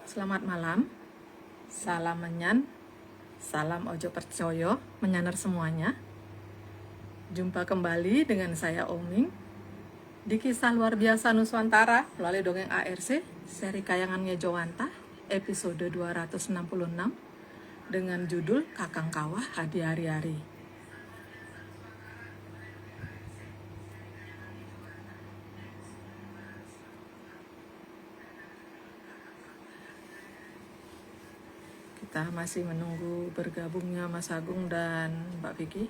Selamat malam, salam menyan, salam ojo percoyo, menyaner semuanya. Jumpa kembali dengan saya Oming di kisah luar biasa Nuswantara melalui dongeng ARC, seri kayangannya Jowanta, episode 266 dengan judul Kakang Kawah Hadi Hari-Hari. Kita masih menunggu bergabungnya Mas Agung dan Mbak Vicky.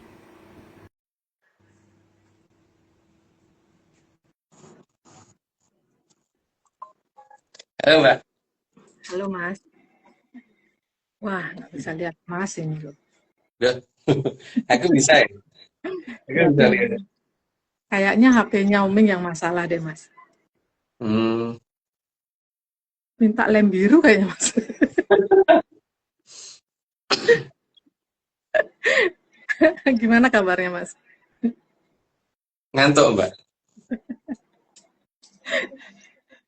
Halo Mbak. Halo Mas. Wah, nggak bisa lihat Mas ini loh. Udah. Aku bisa ya? Aku bisa lihat. Kayaknya HP-nya Oming yang masalah deh Mas. Minta lem biru kayaknya Mas. Gimana kabarnya Mas? Ngantuk Mbak.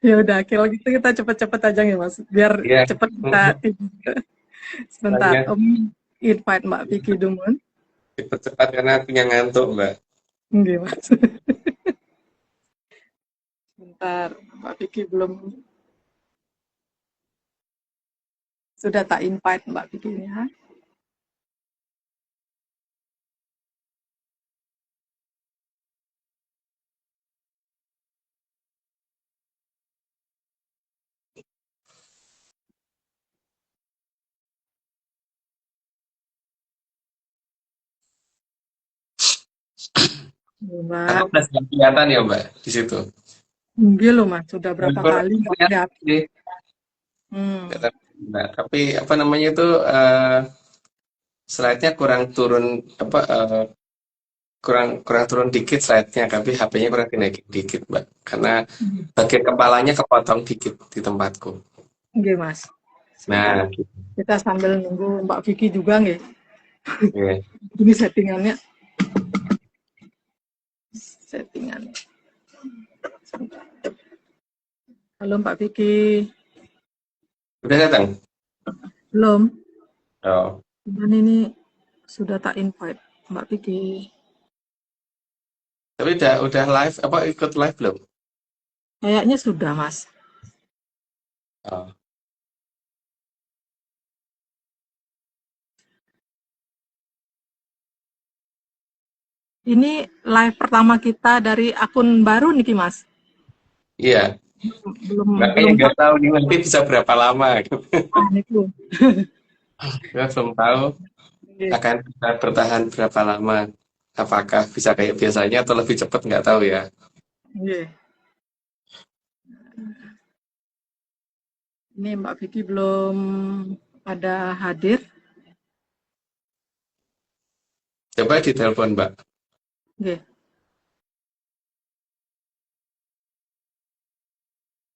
Ya udah, kalau gitu kita cepet-cepet aja ya Mas, biar Iya. cepet kita tidur. Sebentar, Soalnya Om invite Mbak Vicky Dumun. cepat-cepat karena aku yang ngantuk Mbak. Nggih Mas. Sebentar, Mbak Vicky belum sudah tak invite Mbak Vicky-nya. Mbak, Aku plus nggak kelihatan ya Mbak di situ. nggih loh Mas, sudah berapa Syukur kali nggak kelihatan kelihatan. sih. Nggak tahu, Mbak. Tapi apa namanya itu slide-nya kurang turun apa kurang kurang turun dikit slide-nya, tapi HP-nya kurang dinaikin dikit Mbak. Karena bagian kepalanya kepotong dikit di tempatku. Nggih Mas. Sebentar. Nah, gitu. Kita sambil nunggu Mbak Vicky juga nggih. Iya. Ini settingannya. Sebentar. Halo Mbak Vicky. Udah datang? Belum. Oh. Dan ini sudah tak invite Mbak Vicky. Tapi udah live apa ikut live belum? Kayaknya sudah Mas. Oh. Ini live pertama kita dari akun baru nih Mas. Iya. Makanya Belum nggak tahu nih nanti bisa berapa lama. itu. Saya belum tahu akan bisa bertahan berapa lama. Apakah bisa kayak biasanya atau lebih cepat nggak tahu ya. Iya. Ini Mbak Vicky belum ada hadir. Coba ditelepon Mbak. Oke.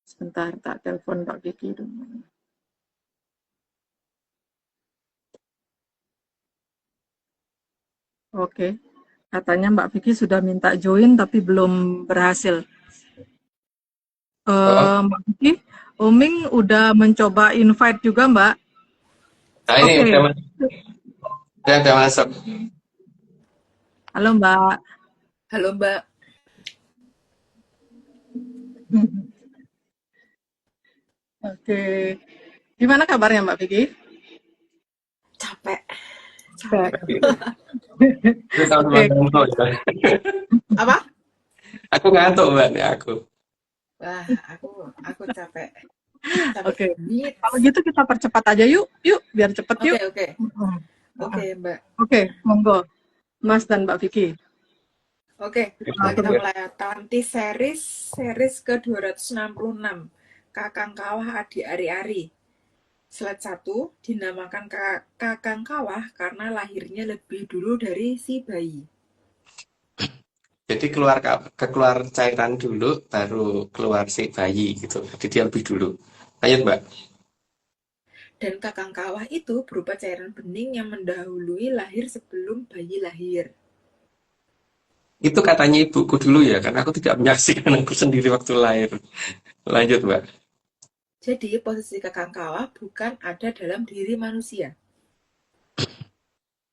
Sebentar, tak telepon Mbak Vicky dulu. Oke. Katanya Mbak Vicky sudah minta join tapi belum berhasil. Oh, Mbak Vicky, Oming udah mencoba invite juga Mbak. nah ini Oke. udah masuk. Halo Mbak. Halo Mbak, Oke. Gimana kabarnya Mbak Vicky? capek. Itu sama-sama Oke. ngantuk ya. Apa? Aku ngantuk Mbak nih aku. Wah, aku capek. Capek Oke. banget. Kalau gitu kita percepat aja yuk. Yuk, biar cepet yuk. Oke, Mbak. Oke, monggo. Mas dan Mbak Vicky. Oke, kita mulai Tanti series ke-266. Kakang Kawah Adi Ari-Ari. Slide 1 dinamakan Kakang Kawah karena lahirnya lebih dulu dari si bayi. Jadi keluar cairan dulu baru keluar si bayi gitu. Jadi dia lebih dulu. Lanjut Mbak. Dan Kakang Kawah itu berupa cairan bening yang mendahului lahir sebelum bayi lahir. Itu katanya ibuku dulu ya, karena aku tidak menyaksikan aku sendiri waktu lahir. Lanjut Mbak. Jadi posisi kakang kawah bukan ada dalam diri manusia.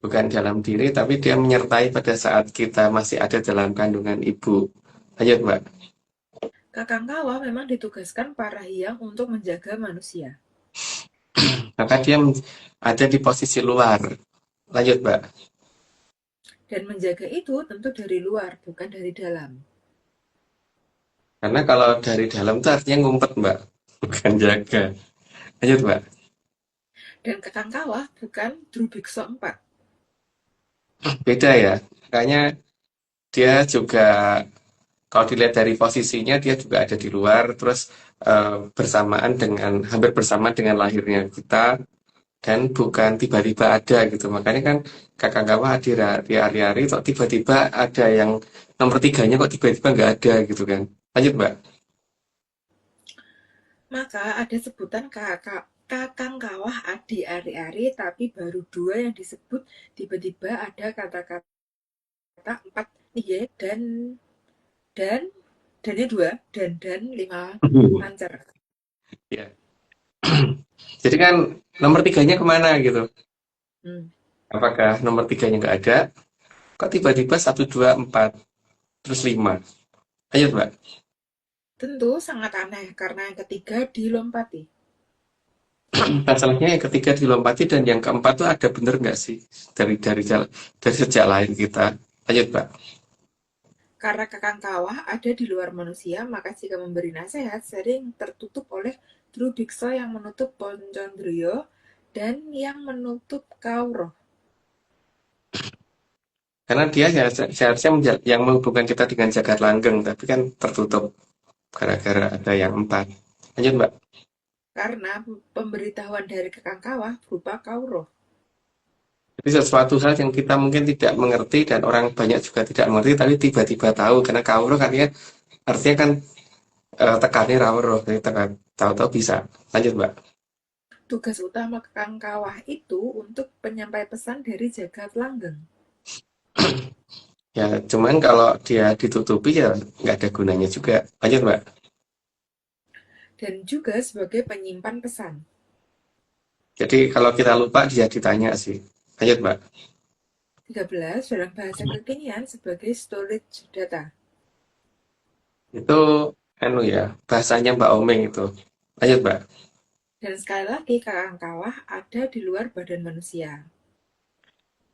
Bukan dalam diri, tapi dia menyertai pada saat kita masih ada dalam kandungan ibu. Lanjut, Mbak. Kakang kawah memang ditugaskan para hyang untuk menjaga manusia. Maka dia ada di posisi luar. Lanjut, Mbak. Dan menjaga itu tentu dari luar, bukan dari dalam. Karena kalau dari dalam itu artinya ngumpet, Mbak. Bukan jaga. Lanjut, Mbak. Dan kakang kawah bukan Drubiksa 4. Beda ya. Makanya dia juga, kalau dilihat dari posisinya, dia juga ada di luar. Terus hampir bersamaan dengan lahirnya kita. Dan bukan tiba-tiba ada gitu. Makanya kan kakak kawah di hari-hari, kok tiba-tiba ada yang nomor tiganya kok tiba-tiba nggak ada gitu kan. Lanjut, Mbak. Maka ada sebutan kakang kawah adi ari-ari, tapi baru 2 yang disebut. Tiba-tiba ada kata-kata 4 iya dan dannya 2 dan 5 lancar. Ya. Jadi kan nomor tiganya kemana gitu? Apakah nomor tiganya nggak ada? Kok tiba-tiba 1, 2, 4, terus 5? Ayo, Mbak. Tentu sangat aneh karena yang ketiga dilompati. Masalahnya yang ketiga dilompati dan yang keempat tuh ada bener nggak sih dari sejak lahir kita? Lanjut, Mbak. Karena kakang kawah ada di luar manusia, maka jika memberi nasihat sering tertutup oleh Drubiksa yang menutup Poncondrio dan yang menutup Kauroh. Karena dia seharusnya yang menghubungkan kita dengan jagat langgeng, tapi kan tertutup gara-gara ada yang 4. Lanjut, Mbak. Karena pemberitahuan dari kakang kawah berupa Kauroh. Jadi sesuatu hal yang kita mungkin tidak mengerti dan orang banyak juga tidak mengerti, tapi tiba-tiba tahu karena kauro artinya kan tekannya rawuh, jadi tekan tahu-tahu bisa. Lanjut, Mbak. Tugas utama kakang kawah itu untuk penyampai pesan dari jagat langgeng. Ya, cuman kalau dia ditutupi ya nggak ada gunanya juga. Lanjut, Mbak. Dan juga sebagai penyimpan pesan. Jadi kalau kita lupa dia ditanya sih. Lanjut, Mbak. 13 dalam bahasa kekinian sebagai storage data. Itu ya, bahasanya Mbak Omeng itu. Lanjut, Mbak. Dan sekali lagi kakang kawah ada di luar badan manusia.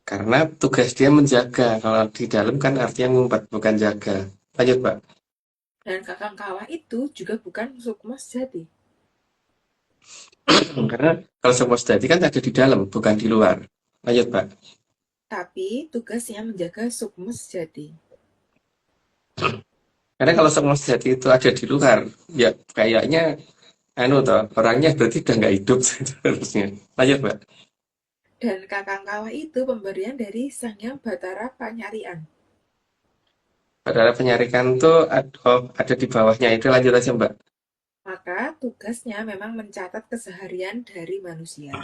Karena tugas dia menjaga. Kalau di dalam kan artinya ngumpet, bukan jaga. Lanjut, Mbak. Dan kakang kawah itu juga bukan sukma sejati. Karena kalau semua sejati kan ada di dalam, bukan di luar. Lanjut, Mbak. Tapi tugasnya menjaga sukma sejati. Karena kalau semua sejati itu ada di luar, ya kayaknya orangnya berarti udah nggak hidup seharusnya. Lanjut, Mbak. Dan kakang kawah itu pemberian dari Sang Hyang Batara Panyarian. Padahal penyarikan tuh ada di bawahnya itu. Lanjut aja, Mbak. Maka tugasnya memang mencatat keseharian dari manusia.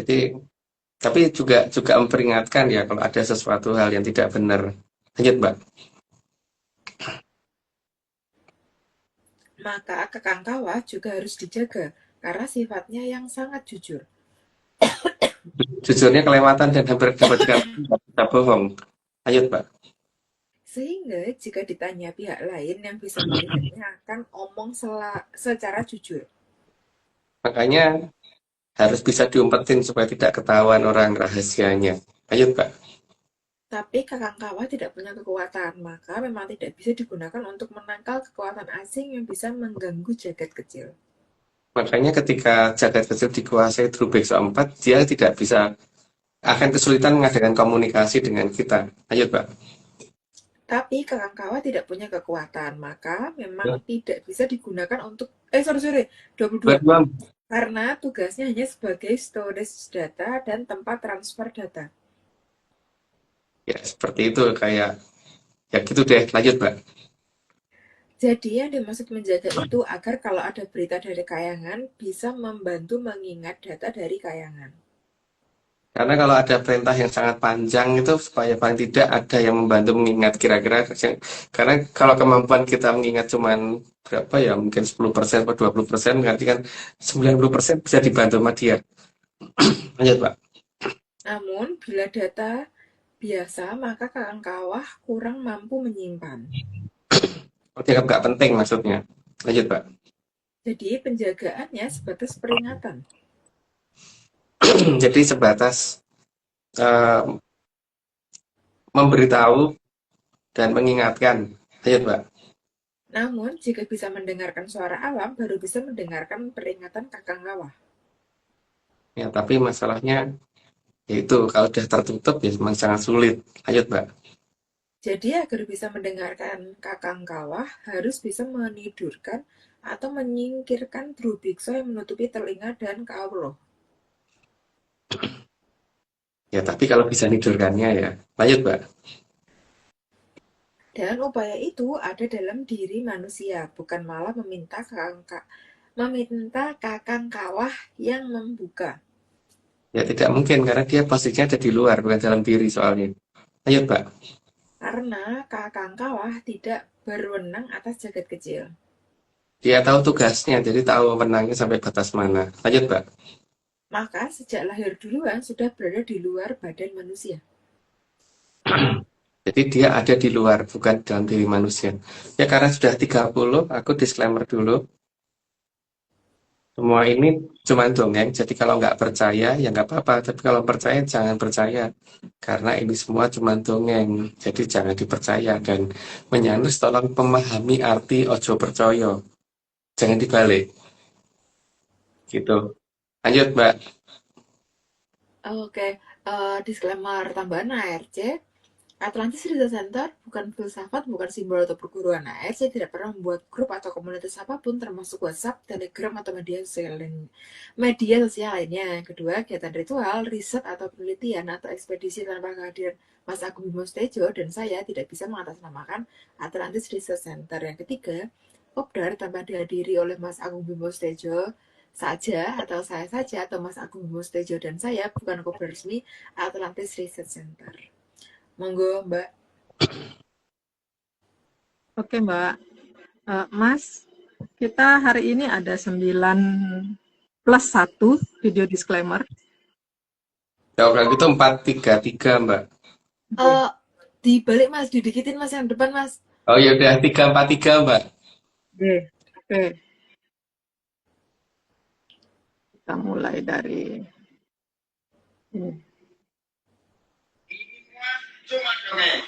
Jadi, tapi juga memperingatkan ya kalau ada sesuatu hal yang tidak benar. Lanjut, Mbak. Maka kakang kawah juga harus dijaga karena sifatnya yang sangat jujur. Jujurnya kelewatan dan hampir dapat kita bohong. Lanjut, Mbak. Sehingga jika ditanya pihak lain yang bisa melihatnya akan omong secara jujur. Makanya harus bisa diumpetin supaya tidak ketahuan orang rahasianya. Lanjut, Mbak. Tapi kakang kawah tidak punya kekuatan, maka memang tidak bisa digunakan untuk menangkal kekuatan asing yang bisa mengganggu jagat kecil. Makanya ketika jagat kecil dikuasai Drubeksa 4, dia tidak bisa, akan kesulitan mengadakan komunikasi dengan kita. Lanjut, Mbak. Tapi kakang kawah tidak punya kekuatan, maka memang tidak bisa digunakan untuk 22. Mbak. Karena tugasnya hanya sebagai storage data dan tempat transfer data. Ya, seperti itu kayak ya gitu deh. Lanjut, Mbak. Jadi yang dimaksud menjaga itu agar kalau ada berita dari kayangan bisa membantu mengingat data dari kayangan. Karena kalau ada perintah yang sangat panjang itu supaya paling tidak ada yang membantu mengingat kira-kira. Karena kalau kemampuan kita mengingat cuman berapa ya, mungkin 10% atau 20%, berarti kan 90% bisa dibantu sama dia. Lanjut, Pak. Namun, bila data biasa, maka kakang kawah kurang mampu menyimpan. Oh, dianggap nggak penting maksudnya. Lanjut, Pak. Jadi, penjagaannya sebatas peringatan. Jadi sebatas eh, memberitahu dan mengingatkan. Lanjut, Pak. Namun, jika bisa mendengarkan suara alam, baru bisa mendengarkan peringatan kakang kawah. Ya, tapi masalahnya yaitu kalau sudah tertutup ya memang sangat sulit. Lanjut, Pak. Jadi, agar bisa mendengarkan kakang kawah, harus bisa menidurkan atau menyingkirkan drubikso yang menutupi telinga dan kaulo. Ya, tapi kalau bisa nidurkannya ya. Lanjut, Pak. Dan upaya itu ada dalam diri manusia, bukan malah meminta kakang kawah yang membuka. Ya, tidak mungkin karena dia posisinya ada di luar, bukan dalam diri soalnya. Lanjut, Pak. Karena kakang kawah tidak berwenang atas jagat kecil. Dia tahu tugasnya, jadi tahu menangnya sampai batas mana. Lanjut, Pak. Maka sejak lahir duluan sudah berada di luar badan manusia. Jadi dia ada di luar, bukan dalam diri manusia. Ya karena sudah 30, aku disclaimer dulu. Semua ini cuma dongeng, jadi kalau nggak percaya ya nggak apa-apa. Tapi kalau percaya jangan percaya. Karena ini semua cuma dongeng, jadi jangan dipercaya. Dan menyanus tolong memahami arti ojo percaya. Jangan dibalik. Gitu. Lanjut, Mbak. Oke, disclaimer tambahan ARC. Atlantis Research Center bukan filsafat, bukan simbol atau perguruan. ARC tidak pernah membuat grup atau komunitas apapun, termasuk WhatsApp, Telegram, atau media sosial lainnya. Yang kedua, kegiatan ritual, riset atau penelitian atau ekspedisi tanpa kehadiran Mas Agung Bimo Sudjoyo dan saya tidak bisa mengatasnamakan Atlantis Research Center. Yang ketiga, Kopdar tanpa dihadiri oleh Mas Agung Bimo Sudjoyo saja atau saya saja atau Mas Agung Bimo Sudjoyo dan saya bukan Kopdar resmi Atlantis Research Center. Monggo, Mbak. Oke, Mbak. Mas, kita hari ini ada 9+1 video disclaimer. Ya kalau gitu 433, Mbak. Dibalik, Mas, didikitin, Mas, yang depan, Mas. Oh ya udah 343, Mbak. Oke. Kita mulai dari ini. Cuma dongeng.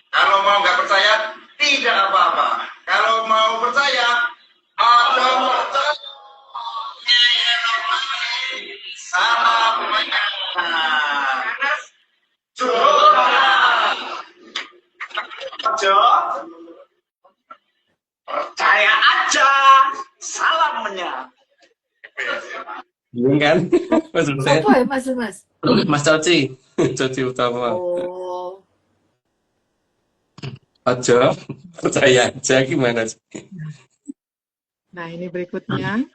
Kalau mau nggak percaya, tidak apa-apa. Kalau mau percaya, ada percaya. Salam menyanyi. Percaya aja. Salamnya. Bingung kan? Maksud saya. Apa ya, Mas? Mas Coci. Coci utama. Oh. Ojo, percaya aja gimana sih? Nah, ini berikutnya.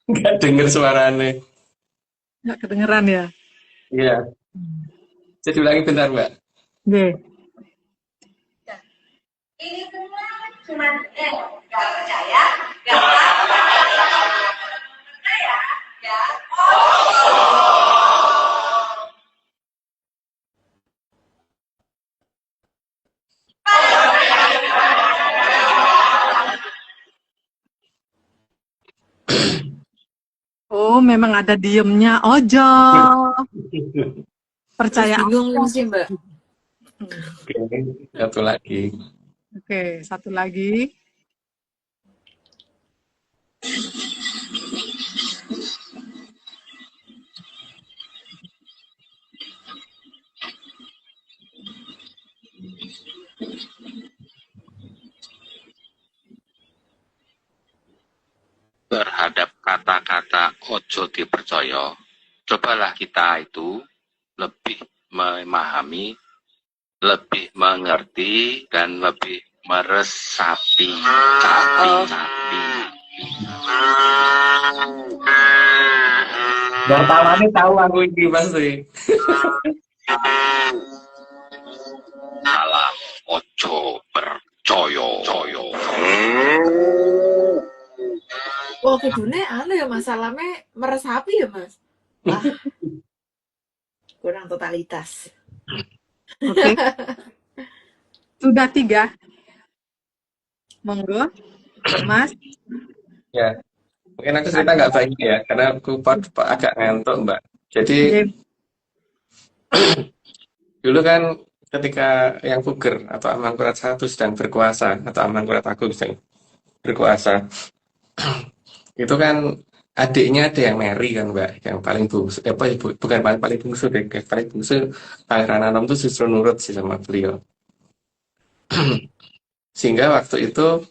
Nggak denger suaranya. Nggak kedengeran ya? Iya. Jadi ulangi bentar, Mbak. Oke. Ini semua cuma nggak percaya, nggak percaya, ya. Oh, memang ada diemnya. Ojo. Percaya. Bingung sih, Mbak. Oke, satu lagi. Oke, satu lagi. Terhadap kata-kata ojo dipercaya. Cobalah kita itu lebih memahami, lebih mengerti, dan lebih meresapi. Tapi. Wartawannya tahu aku ini pasti. Salah ojo percaya. Oh, kudune anu ya masalahnya meresapi ya, Mas. Wah, kurang totalitas. Oke. Sudah 3. Monggo, Mas. Ya, mungkin aku cerita nggak banyak ya, karena aku agak ngantuk, Mbak. Jadi dulu kan ketika yang Puger atau Amangkurat I sedang berkuasa, atau Amangkurat Agung sedang berkuasa, itu kan adiknya ada yang Mary kan, Mbak, yang paling bungsu, bukan paling bungsu deh, yang paling bungsu Pangeran Anom itu justru nurut sih sama beliau. Sehingga waktu itu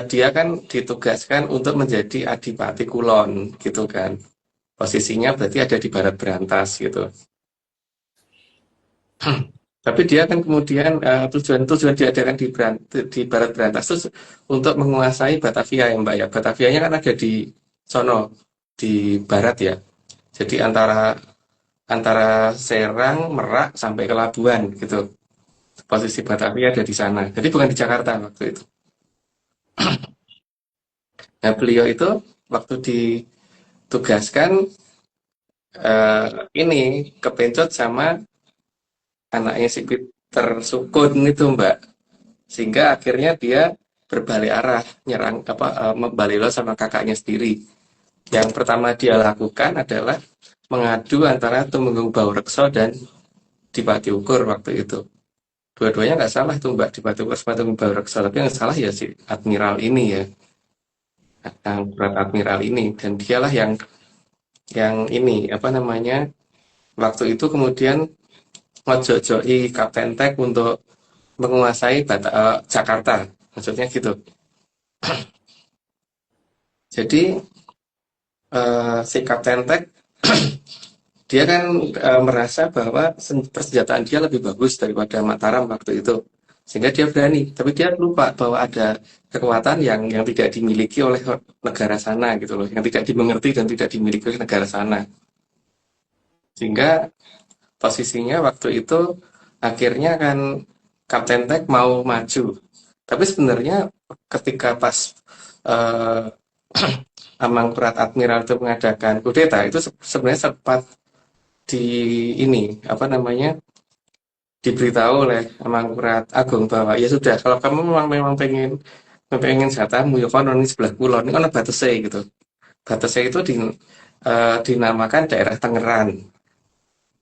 dia kan ditugaskan untuk menjadi Adipati Kulon gitu kan. Posisinya berarti ada di Barat Berantas gitu. Tapi dia kan kemudian tujuan diadakan di Barat Berantas itu untuk menguasai Batavia ya Mbak ya. Batavianya kan ada di sono, di barat ya. Jadi antara Serang, Merak sampai ke Labuan gitu. Posisi Batavia ada di sana. Jadi bukan di Jakarta waktu itu. Nah, beliau itu waktu ditugaskan ini kepencot sama anaknya si Peter Sukun itu, Mbak. Sehingga akhirnya dia berbalik arah nyerang Balilo sama kakaknya sendiri. Yang pertama dia lakukan adalah mengadu antara Tumenggung Baurekso dan Dipati Ukur waktu itu. Dua-duanya nggak salah tuh Mbak, Dipati Ukur sama Tumenggung Baurekso, tapi yang salah ya si Admiral ini ya. Admiral ini, dan dialah yang ini waktu itu kemudian ngojojoi Kapten Tek untuk menguasai Jakarta, maksudnya gitu. Jadi si Kapten Tek dia kan merasa bahwa persenjataan dia lebih bagus daripada Mataram waktu itu, sehingga dia berani. Tapi dia lupa bahwa ada kekuatan yang tidak dimiliki oleh negara sana gitu loh, yang tidak dimengerti dan tidak dimiliki oleh negara sana. Sehingga posisinya waktu itu akhirnya kan Kapten Tek mau maju. Tapi sebenarnya ketika pas Amangkurat Admiral itu mengadakan kudeta, itu sebenarnya sempat diberitahu oleh Amangkurat Agung bahwa ya sudah, kalau kamu memang pengen jatahmu ya kono ini sebelah kulon, ini kan batasnya gitu. Batasnya itu dinamakan daerah Tangerang.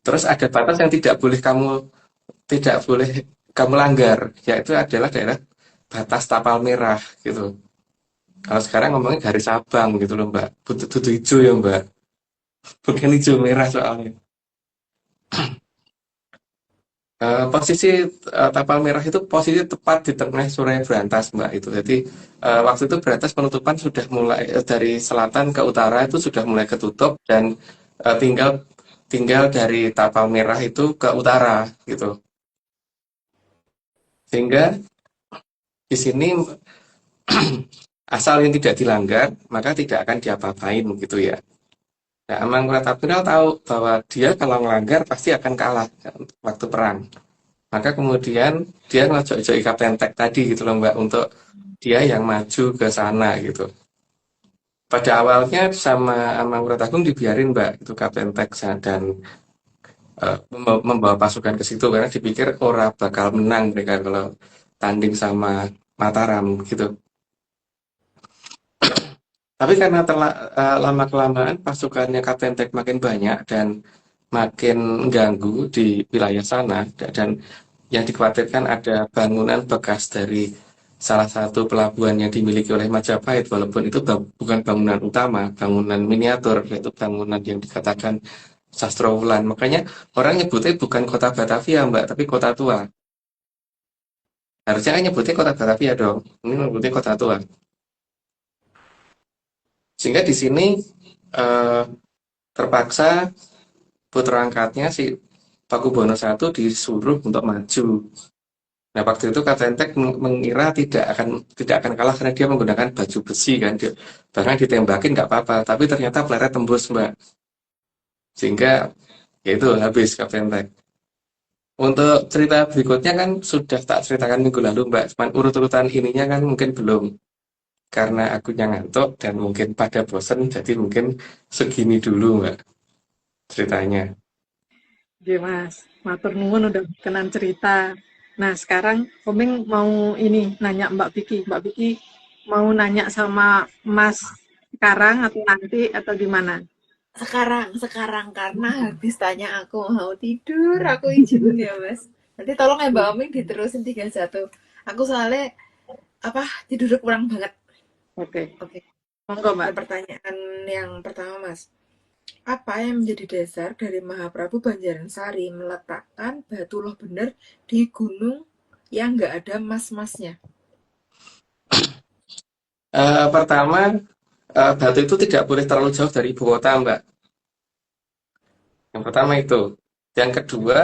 Terus ada batas yang tidak boleh kamu langgar, yaitu adalah daerah batas Tapal Merah gitu. Kalau sekarang ngomongin garis abang gitu loh Mbak, butuh hijau ya Mbak, bukan hijau merah soalnya. Posisi Tapal Merah itu posisi tepat di tengah Suraya Berantas Mbak itu. Jadi waktu itu Berantas penutupan sudah mulai dari selatan ke utara itu sudah mulai ketutup, dan tinggal dari Tapal Merah itu ke utara gitu. Sehingga di sini asal yang tidak dilanggar maka tidak akan diapa-apain gitu ya. Nah, Amangkurat Admiral tahu bahwa dia kalau melanggar pasti akan kalah waktu perang. Maka kemudian dia ngojok-joki Kapten Tek tadi gitu loh Mbak, untuk dia yang maju ke sana gitu. Pada awalnya sama Amangkurat Agung dibiarin Mbak, itu Kapten Tek dan membawa pasukan ke situ karena dipikir ora bakal menang mereka kalau tanding sama Mataram gitu. Tapi karena lama-kelamaan pasukannya Kapten Tek makin banyak dan makin mengganggu di wilayah sana, dan yang dikhawatirkan ada bangunan bekas dari salah satu pelabuhan yang dimiliki oleh Majapahit, walaupun itu bukan bangunan utama, bangunan miniatur, yaitu bangunan yang dikatakan Sastrowulan. Makanya orang nyebutnya bukan kota Batavia Mbak, tapi kota tua. Harusnya kan nyebutnya kota Batavia dong, ini nyebutnya kota tua. Sehingga di sini eh, terpaksa putra angkatnya si Pakubono I disuruh untuk maju. Nah, waktu itu Kapten Tek mengira tidak akan kalah karena dia menggunakan baju besi kan. Bahkan ditembakin nggak apa-apa, tapi ternyata peleret tembus, Mbak. Sehingga ya itu habis Kapten Tek. Untuk cerita berikutnya kan sudah tak ceritakan minggu lalu, Mbak. Cuman urut-urutan ininya kan mungkin belum. Karena akunya ngantuk dan mungkin pada bosen, jadi mungkin segini dulu, Mbak, ceritanya. Oke, Mas. Matur nuwun udah berkenan cerita. Nah, sekarang Komeng mau ini nanya Mbak Vicky. Mbak Vicky mau nanya sama Mas sekarang atau nanti atau gimana? Sekarang karena habis tanya aku mau tidur, aku izin ya Mas. Nanti tolong ya Mbak Oming diterusin 31. Aku soalnya apa tidur kurang banget. Oke, Oke. monggo Mbak. Pertanyaan yang pertama Mas. Apa yang menjadi dasar dari Mahaprabu Banjarsari meletakkan batu loh bener di gunung yang nggak ada mas-masnya? Pertama, batu itu tidak boleh terlalu jauh dari ibu kota, Mbak. Yang pertama itu. Yang kedua,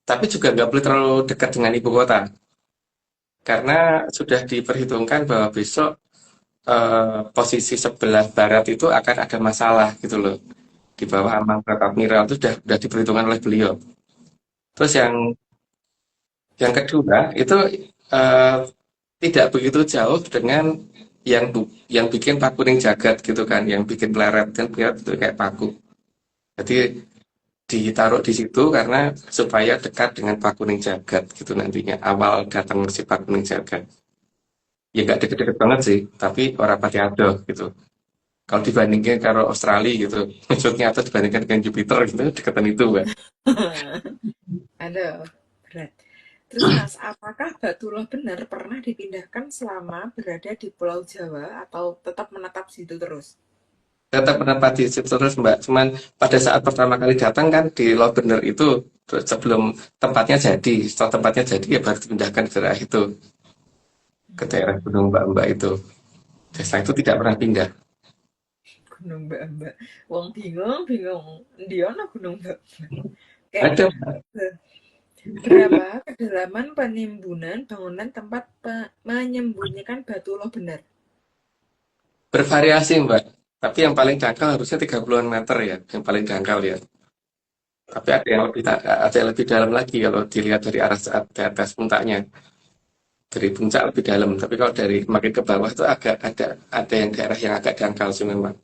tapi juga nggak boleh terlalu dekat dengan ibu kota. Karena sudah diperhitungkan bahwa besok posisi sebelah barat itu akan ada masalah gitu loh. Di bawah ambang batas Admiral itu sudah diperhitungkan oleh beliau. Terus yang kedua itu eh, tidak begitu jauh dengan yang bikin paku ning jagat gitu kan, yang bikin peleret kan peleret itu kayak paku. Jadi ditaruh di situ karena supaya dekat dengan paku ning jagat gitu nantinya awal datang si paku ning jagat. Ya nggak deket-deket banget sih, tapi orang pati adoh gitu. Kalau dibandingin kalau Australia gitu, maksudnya atau dibandingkan dengan Jupiter gitu, deketan itu, Mbak. Ada berat. Terus Mas, apakah batu loh bener pernah dipindahkan selama berada di Pulau Jawa atau tetap menetap situ terus? Tetap menempati situ terus, Mbak. Cuman pada saat pertama kali datang kan di Loh Bener itu terus sebelum tempatnya jadi, setelah tempatnya jadi ya baru dipindahkan ke daerah itu, ke daerah Gunung Mbak-Mbak itu. Desa itu tidak pernah pindah. Gunung Mbak-Mbak. Wong bingung. Ndi ono Gunung Mbak-Mbak. Oke. Ada Berapa kedalaman penimbunan bangunan tempat menyembunyikan batu loh bener? bervariasi, Mbak. Tapi yang paling dangkal harusnya 30-an meter ya, yang paling dangkal ya. Tapi ada yang lebih dalam lagi kalau dilihat dari arah saat di atas puncaknya. Dari puncak lebih dalam, tapi kalau dari makin ke bawah itu agak ada yang daerah yang agak dangkal sih memang.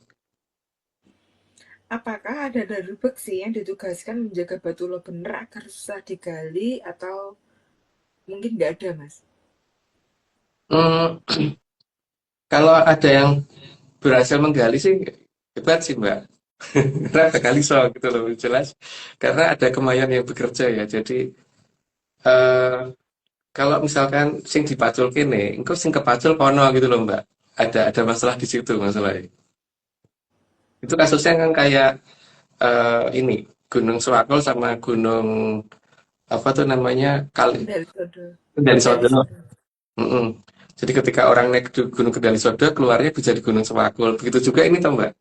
Apakah ada dari beksi yang ditugaskan menjaga batu loh bener agar susah digali atau mungkin nggak ada, Mas? Hmm, kalau ada yang berhasil menggali sih hebat sih Mbak. Karena ada kali so gitu loh jelas. Karena ada kemayan yang bekerja ya. Jadi eh, kalau misalkan sing dipacul kene, engko sing kepacul kono gitu loh Mbak. Ada masalah di situ masalahnya. Itu kasusnya kan kayak ini Gunung Swakol sama Gunung apa tuh namanya kali Kendali Sodo. Kendali Kendali Sodo. Sodo. Mm-mm. Jadi ketika orang naik di Gunung Kendali Sodo keluarnya bisa di Gunung Swakol. Begitu juga ini toh Mbak.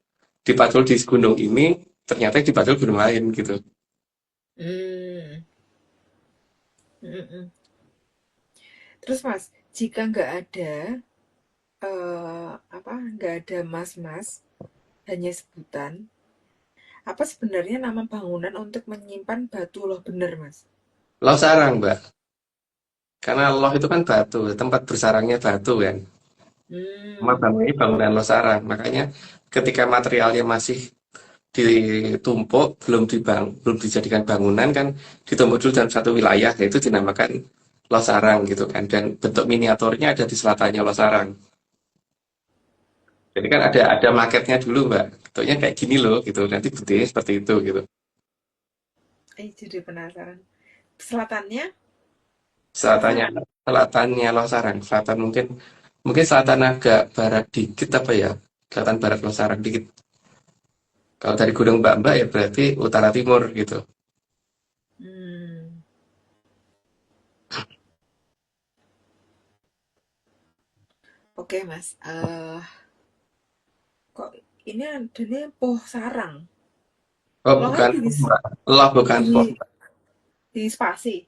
Dipacul di gunung ini ternyata dipacul gunung lain gitu. Hmm. Mm-mm. Terus Mas, jika nggak ada mas-mas, hanya sebutan, apa sebenarnya nama bangunan untuk menyimpan batu loh bener Mas? Losarang Mbak. Karena loh itu kan batu, tempat bersarangnya batu kan. Cuma Hmm. bangunnya bangunan losarang. Makanya ketika materialnya masih ditumpuk, belum dijadikan bangunan kan, ditumpuk dulu dalam satu wilayah, yaitu dinamakan losarang gitu kan. Dan bentuk miniaturnya ada di selatannya losarang. Jadi kan ada maketnya dulu Mbak. Bentuknya kayak gini loh gitu. Nanti bentuknya seperti itu gitu. Jadi penasaran. Selatannya? Selatannya selatannya losarang. Selatan mungkin mungkin selatan agak barat dikit apa ya? Selatan barat losarang dikit. Kalau dari Gunung Mbak ya berarti utara timur gitu. Hmm. Oke Mas, kok ini adanya poh sarang. Oh, Lohnya bukan. Mbak. Loh, bukan di, poh. di spasi.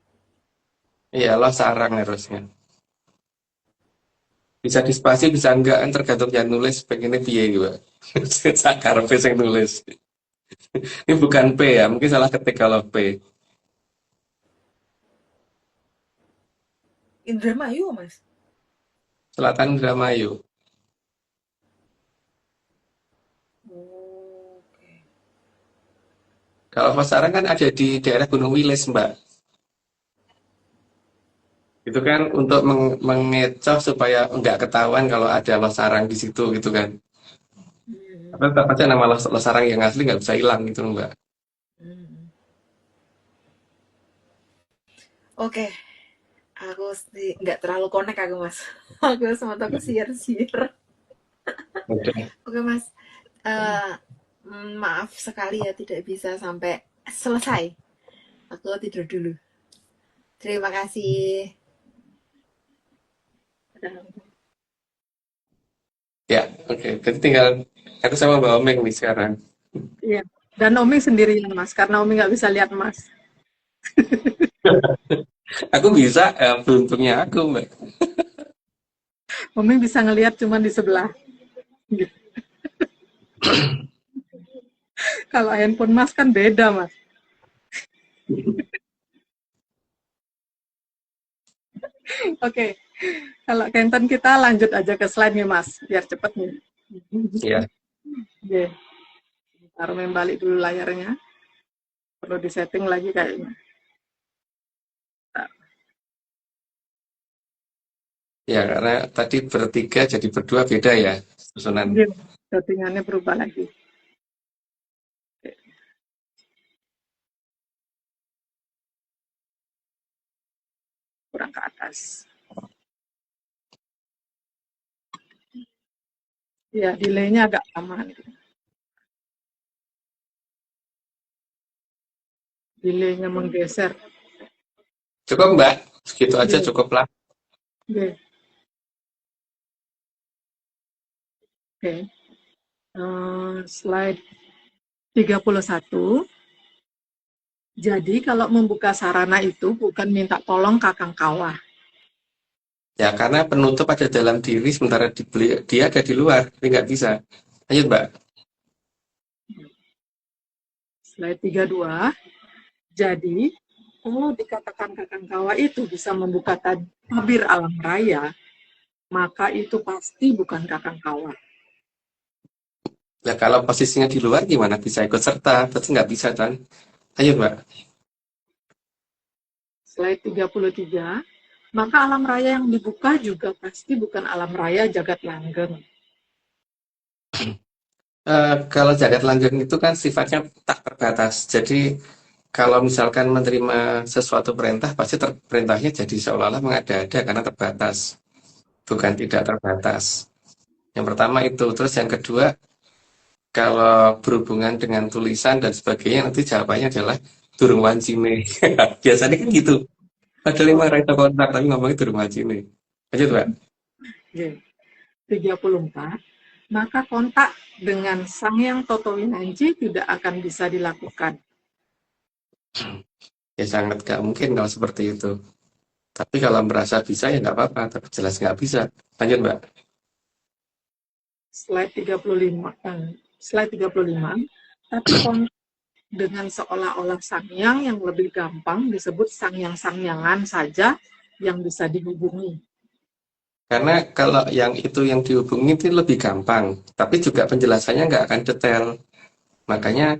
Iya, loh sarang harusnya. Bisa dispasi, bisa enggak, kan tergantung yang nulis pengennya piye gitu. Sakarepe sing nulis. Ini bukan P ya, mungkin salah ketik kalau P. Indramayu, Mas. Selatan Indramayu. Oke. Kalau Pasarang kan ada di daerah Gunung Wilis, Mbak. Itu kan untuk mengecoh supaya enggak ketahuan kalau ada losarang di situ gitu kan. Tapi tetap aja nama losarang yang asli nggak bisa hilang gitu, Mbak. Oke, aku nggak terlalu connect aku, Mas. Aku sempat aku siar-siar. Oke. Oke, Mas. Eh, maaf sekali ya tidak bisa sampai selesai. Aku tidur dulu. Terima kasih. Ya, oke. Jadi tinggal aku sama Mbak Omeng nih sekarang. Iya. Dan Omi sendirian, Mas, karena Omi nggak bisa lihat Mas. Aku bisa, beruntungnya aku, Mbak. Omi bisa ngelihat cuma di sebelah. Kalau handphone Mas kan beda, Mas. Oke. Kalau Kenton kita lanjut aja ke slide nih, Mas, biar cepet nih. Iya. Oke. Taruh balik dulu layarnya. Perlu disetting lagi kayaknya. Ya, karena tadi bertiga jadi berdua beda ya susunan. Settingannya berubah lagi. Oke. Kurang ke atas. Ya, delay-nya agak lama. Delay-nya menggeser. Cukup, Mbak. Segitu aja cukup lah. Oke. Oke. Slide 31. Jadi kalau membuka sarana itu bukan minta tolong kakang kawah. Ya, karena penutup ada dalam diri sementara dia ada di luar. Jadi nggak bisa. Lanjut, Mbak. Slide 32. Jadi, kalau dikatakan kakang kawah itu bisa membuka tabir alam raya, maka itu pasti bukan kakang kawah. Ya, kalau posisinya di luar gimana? Bisa ikut serta, tapi nggak bisa kan? Lanjut, Mbak. Slide 33. Maka alam raya yang dibuka juga pasti bukan alam raya jagat langgeng. Kalau jagat langgeng itu kan sifatnya tak terbatas. Jadi kalau misalkan menerima sesuatu perintah, pasti perintahnya jadi seolah-olah mengada-ada karena terbatas, bukan tidak terbatas. Yang pertama itu. Terus yang kedua, kalau berhubungan dengan tulisan dan sebagainya, nanti jawabannya adalah durung wancine. Biasanya kan gitu. Ada 5 raita kontak, tapi ngomongnya durung wancine. Lanjut, Mbak. 34. Maka kontak dengan Sangyang Toto Winanci tidak akan bisa dilakukan. Ya sangat gak mungkin kalau seperti itu. Tapi kalau merasa bisa ya nggak apa-apa, tapi jelas nggak bisa. Lanjut, Mbak. Slide 35. Slide 35. Tapi kontak dengan seolah-olah Sangyang yang lebih gampang disebut Sangyang-Sangyangan saja yang bisa dihubungi. Karena kalau yang itu yang dihubungi itu lebih gampang, tapi juga penjelasannya nggak akan detail. Makanya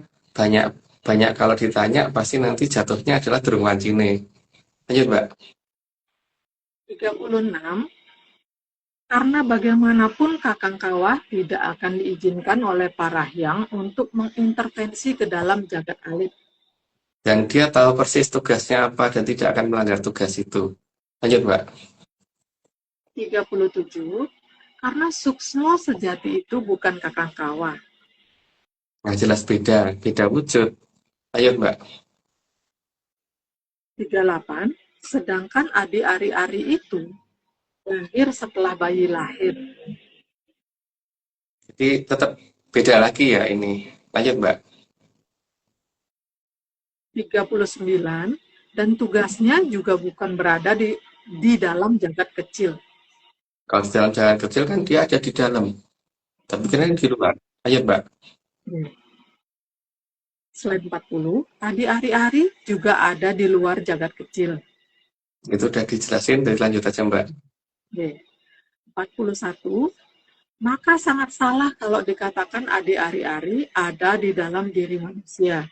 banyak kalau ditanya pasti nanti jatuhnya adalah durung wancine. Lanjut, Mbak. 36. Karena bagaimanapun kakang kawah tidak akan diizinkan oleh para hyang untuk mengintervensi ke dalam jagat alit. Dan dia tahu persis tugasnya apa dan tidak akan melanggar tugas itu. Lanjut, Mbak. 37. Karena suksma sejati itu bukan kakang kawah. Nah, jelas beda wujud. Lanjut, Mbak. 38. Sedangkan Adi Ari-Ari itu lahir setelah bayi lahir. Jadi tetap beda lagi ya ini. Lanjut, Mbak. 39, dan tugasnya juga bukan berada di dalam jagat kecil. Kalau di dalam jalan kecil kan dia ada di dalam, tapi kan di luar. Lanjut, Mbak. Slide 40, tadi ari-ari juga ada di luar jagat kecil. Itu udah dijelasin, dari lanjut aja, Mbak. 41, maka sangat salah kalau dikatakan adi ari-ari ada di dalam diri manusia.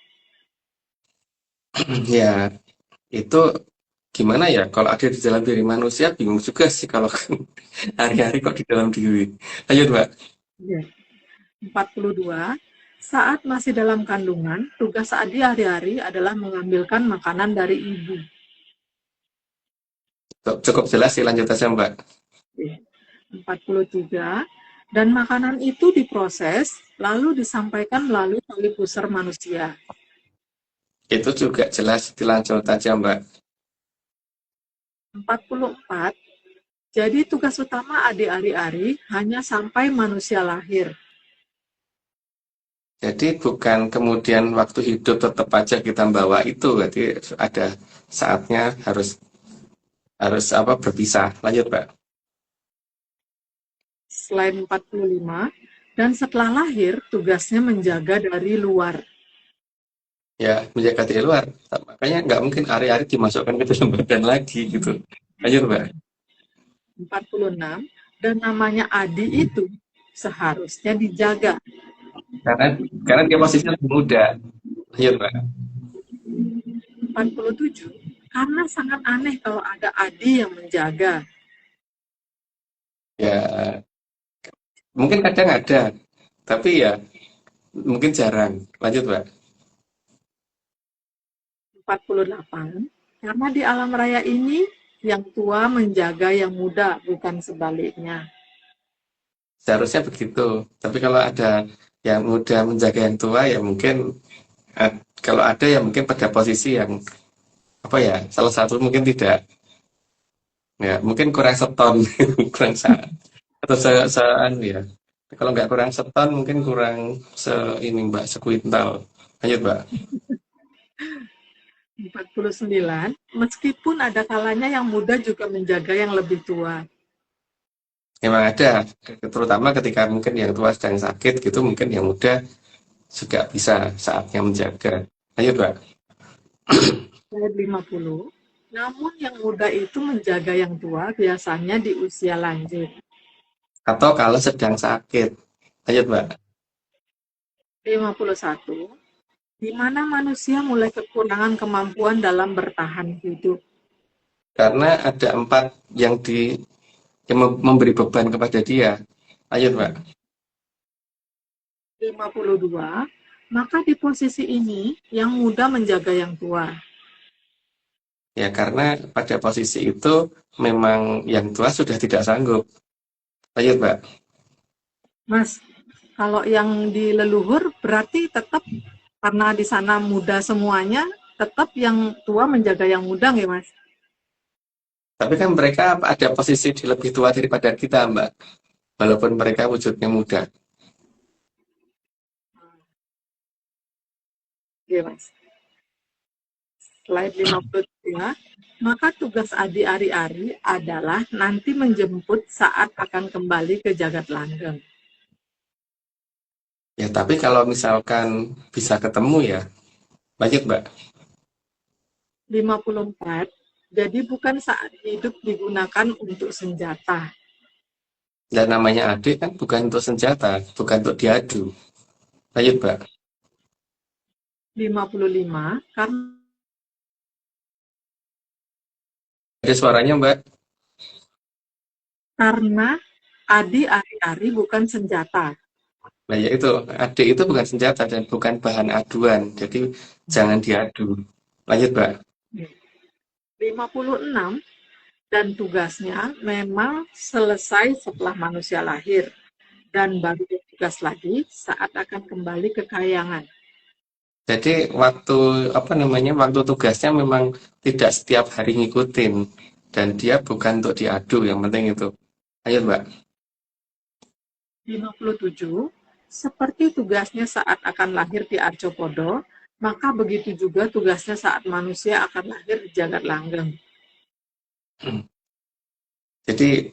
Ya, itu gimana ya? Kalau ada di dalam diri manusia, bingung juga sih kalau hari-hari kok di dalam diri. Lanjut, Mbak. 42, saat masih dalam kandungan, tugas adi hari-hari adalah mengambilkan makanan dari ibu. Cukup jelas sih, lanjut aja, Mbak. 43, dan makanan itu diproses, lalu disampaikan melalui tali pusar manusia. Itu juga jelas, dilanjut aja, Mbak. 44, jadi tugas utama adi ari-ari hanya sampai manusia lahir. Jadi bukan kemudian waktu hidup tetap aja kita bawa itu, berarti ada saatnya harus berpisah. Lanjut, Mbak. Slide 45, dan setelah lahir tugasnya menjaga dari luar. Ya, menjaga dari luar. Makanya nggak mungkin ari-ari dimasukkan ke dalam badan lagi gitu. Lanjut, Mbak. 46, dan namanya adi itu seharusnya dijaga. Karena dia posisinya lebih muda. Lanjut, Mbak. 47, karena sangat aneh kalau ada adi yang menjaga. Ya, mungkin kadang ada, tapi ya mungkin jarang. Lanjut, Mbak. 48, karena di alam raya ini yang tua menjaga yang muda, bukan sebaliknya. Seharusnya begitu. Tapi kalau ada yang muda menjaga yang tua, ya mungkin kalau ada ya mungkin pada posisi yang salah satu mungkin tidak. Ya, mungkin kurang seton, kurang saat atau ya. Kalau nggak kurang seton, mungkin kurang Mbak, sekuintal. Lanjut, Mbak. 49, meskipun ada kalanya yang muda juga menjaga yang lebih tua. Memang ada, terutama ketika mungkin yang tua sedang sakit gitu, mungkin yang muda juga bisa saatnya menjaga. Lanjut, Mbak. Slide 50, namun yang muda itu menjaga yang tua biasanya di usia lanjut. Atau kalau sedang sakit. Lanjut, Mbak. 51, di mana manusia mulai kekurangan kemampuan dalam bertahan hidup. Karena ada 4 yang memberi beban kepada dia. Lanjut, Mbak. 52, maka di posisi ini yang muda menjaga yang tua. Ya, karena pada posisi itu memang yang tua sudah tidak sanggup. Lanjut, Mbak. Mas, kalau yang di leluhur berarti tetap karena di sana muda semuanya, tetap yang tua menjaga yang muda nggak, Mas? Tapi kan mereka ada posisi di lebih tua daripada kita, Mbak. Walaupun mereka wujudnya muda. Iya, Mas. Slide 53, maka tugas adi ari-ari adalah nanti menjemput saat akan kembali ke jagat langgeng. Ya, tapi kalau misalkan bisa ketemu ya, lanjut, Mbak. 54, jadi bukan saat hidup digunakan untuk senjata. Dan namanya adik kan bukan untuk senjata, bukan untuk diadu. Lanjut, Mbak. 55, Ada suaranya, Mbak. karena adi ari-ari bukan senjata. Nah, ya itu, adik itu bukan senjata dan bukan bahan aduan. Jadi jangan diadu. Lanjut, Mbak. 56, dan tugasnya memang selesai setelah manusia lahir dan baru bertugas lagi saat akan kembali ke kayangan. Jadi waktu tugasnya memang tidak setiap hari ngikutin dan dia bukan untuk diadu, yang penting itu. Lanjut, Mbak. 57, Seperti tugasnya saat akan lahir di Arjopodo, maka begitu juga tugasnya saat manusia akan lahir di jagat langgeng. Jadi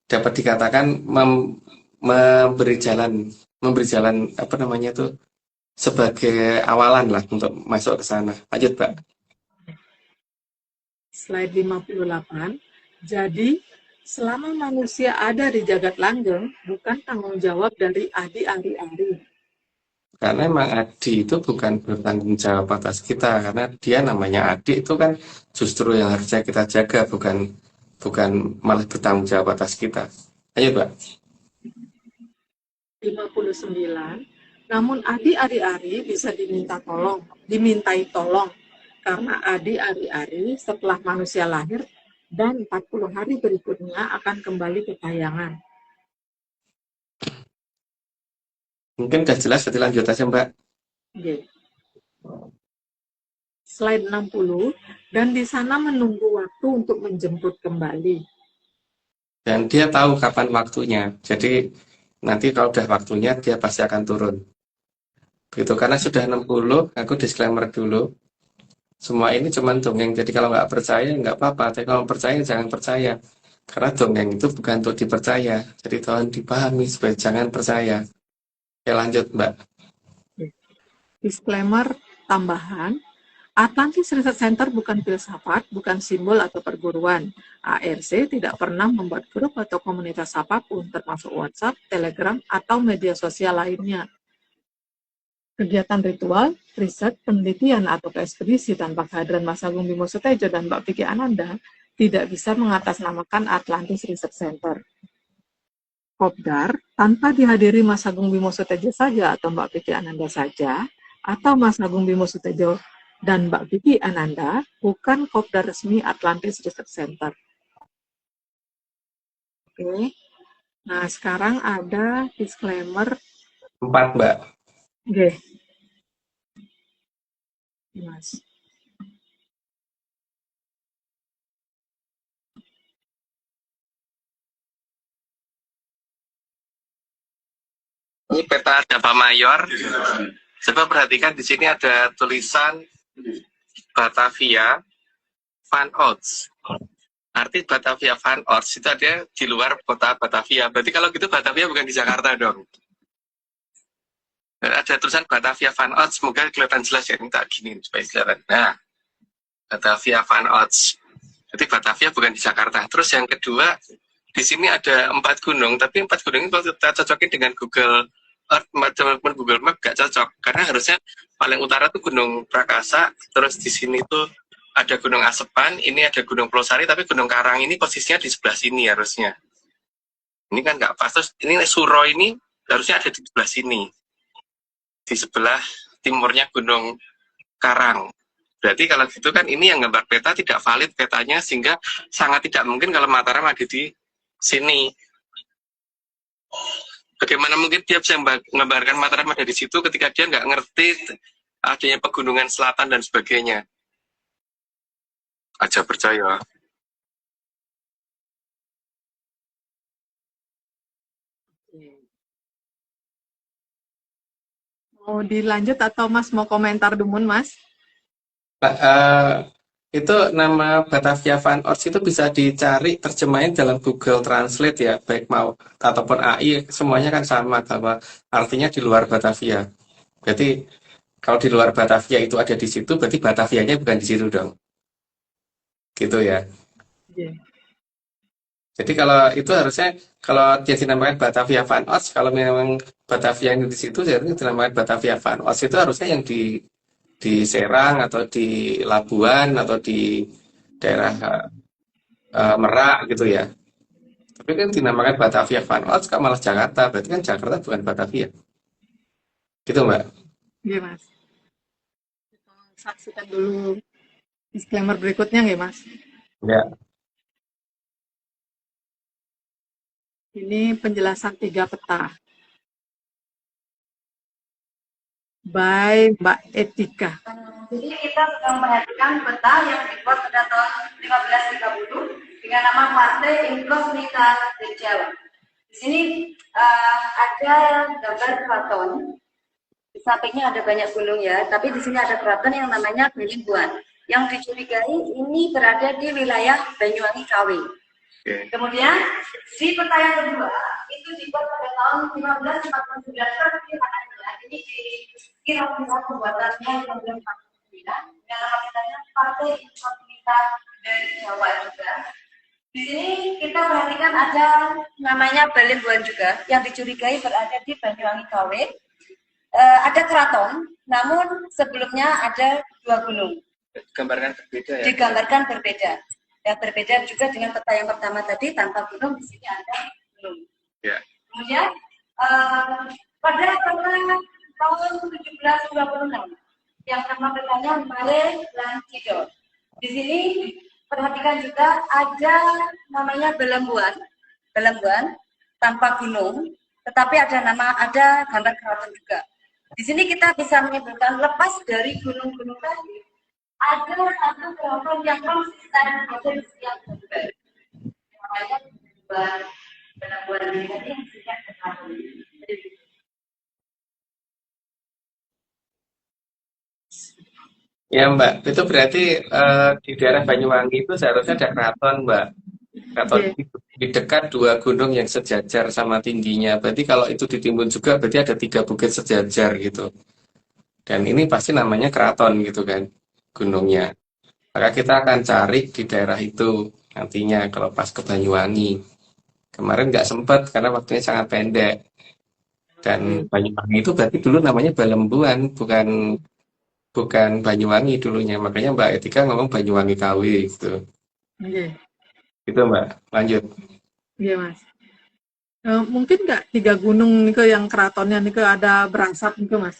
dapat dikatakan memberi jalan apa namanya itu sebagai awalan lah untuk masuk ke sana. Lanjut, Mbak. Slide 58. Jadi, selama manusia ada di jagat langgeng, bukan tanggung jawab dari Adi Ari-Ari. Karena memang Adi itu bukan bertanggung jawab atas kita, karena dia namanya Adi itu kan justru yang harusnya kita jaga, bukan malah bertanggung jawab atas kita. Ayo, Mbak. 59. Namun Adi Ari-Ari bisa dimintai tolong, karena Adi Ari-Ari setelah manusia lahir dan 40 hari berikutnya akan kembali ke tayangan. Mungkin udah jelas, berarti lanjut aja, Mbak. Oke. Slide 60, dan di sana menunggu waktu untuk menjemput kembali. Dan dia tahu kapan waktunya. Jadi nanti kalau udah waktunya dia pasti akan turun. Begitu, karena sudah 60, aku disclaimer dulu. Semua ini cuma dongeng, jadi kalau nggak percaya nggak apa-apa. Tapi kalau percaya jangan percaya. Karena dongeng itu bukan untuk dipercaya. Jadi tolong dipahami supaya jangan percaya. Oke, lanjut, Mbak. Disclaimer tambahan, Atlantis Research Center bukan filsafat, bukan simbol atau perguruan. ARC tidak pernah membuat grup atau komunitas apapun, termasuk WhatsApp, Telegram, atau media sosial lainnya. Kegiatan ritual, riset, penelitian, atau ekspedisi tanpa kehadiran Mas Agung Bimo Sutejo dan Mbak Vicky Ananda tidak bisa mengatasnamakan Atlantis Research Center. Kopdar, tanpa dihadiri Mas Agung Bimo Sutejo saja atau Mbak Vicky Ananda saja, atau Mas Agung Bimo Sutejo dan Mbak Vicky Ananda, bukan kopdar resmi Atlantis Research Center. Oke. Nah, sekarang ada disclaimer 4, Mbak. Oke. Mas. Ini peta Java Mayor. Coba perhatikan di sini ada tulisan Batavia Van Ots. Arti Batavia Van Ots itu ada di luar kota Batavia. Berarti kalau gitu Batavia bukan di Jakarta dong. Ada tulisan Batavia Van Ots, semoga kelihatan jelas ya. Ini tak gini supaya kelihatan. Nah, Batavia Van Ots. Jadi Batavia bukan di Jakarta. Terus yang kedua, di sini ada 4 gunung, tapi 4 gunung itu kalau kita cocokin dengan Google Earth maupun Google Map gak cocok. Karena harusnya paling utara tuh Gunung Prakasa, terus di sini tuh ada Gunung Asepan, ini ada Gunung Pelosari, tapi Gunung Karang ini posisinya di sebelah sini harusnya. Ini kan nggak pas. Terus ini Suro ini harusnya ada di sebelah sini. Di sebelah timurnya Gunung Karang. Berarti kalau gitu kan ini yang gambar peta tidak valid petanya, sehingga sangat tidak mungkin kalau Mataram ada di sini. Bagaimana mungkin dia bisa menggambarkan Mataram ada di situ ketika dia nggak ngerti adanya pegunungan selatan dan sebagainya. Aja percaya. Mau dilanjut atau Mas mau komentar dulu, Mas? Itu nama Batavia Van Ots itu bisa dicari terjemahin dalam Google Translate ya, baik mau ataupun AI, semuanya kan sama bahwa artinya di luar Batavia. Berarti kalau di luar Batavia itu ada di situ, berarti Batavianya bukan di situ dong. Gitu ya. Yeah. Jadi kalau itu harusnya kalau dia dinamakan Batavia Van Ots, kalau memang Batavia ini di situ, jadi dinamakan Batavia Van Ots itu harusnya yang di Serang atau di Labuan atau di daerah Merak gitu ya. Tapi kan dinamakan Batavia Van Ots kok malah Jakarta, berarti kan Jakarta bukan Batavia. Gitu, Mbak? Iya, Mas. Kita saksikan dulu disclaimer berikutnya nggak, Mas? Ya. Ini penjelasan 3 peta. By Mbak Etika. Jadi kita sedang memperhatikan peta yang dibuat pada tahun 1530 dengan nama Partai Incognita de Jawa. Di sini ada gambar keraton. Di sampingnya ada banyak gunung ya, tapi di sini ada keraton yang namanya Belimbuan. Yang dicurigai ini berada di wilayah Banyuwangi KW. Kemudian di peta yang kedua itu dibuat pada tahun 1549 perkiraannya. Ini kira-kira pembuatannya 1549. Dalam artinya Partai Inkognita dari Jawa juga. Di sini kita perhatikan ada namanya Belimbuan juga yang dicurigai berada di Banyuwangi KW. Ada keraton, namun sebelumnya ada dua gunung. Digambarkan berbeda ya. Digambarkan berbeda. Ya, berbeda juga dengan peta yang pertama tadi, tanpa gunung, di sini ada gunung. Ya. Kemudian pada tahun 1726 yang nama petanya Mare Lancido. Di sini perhatikan juga ada namanya Belembuan tanpa gunung, tetapi ada gambar keraton juga. Di sini kita bisa menyimpulkan lepas dari gunung-gunung tadi, ada satu keraton yang konsisten ada di setiap negara. Makanya Belembuan ini yang setiap keraton. Ya Mbak, itu berarti di daerah Banyuwangi itu seharusnya ada keraton Mbak. Keraton di dekat dua gunung yang sejajar sama tingginya. Berarti kalau itu ditimbun juga berarti ada 3 bukit sejajar gitu. Dan ini pasti namanya keraton gitu kan, gunungnya. Maka kita akan cari di daerah itu nantinya kalau pas ke Banyuwangi. Kemarin nggak sempat karena waktunya sangat pendek. Dan Banyuwangi itu berarti dulu namanya Balembuan, bukan Banyuwangi dulunya. Makanya Mbak Etika ngomong Banyuwangi KW gitu. Oke. Gitu Mbak, lanjut. Iya Mas. Mungkin nggak 3 gunung nih yang keratonnya nih ada berasap nih Mas?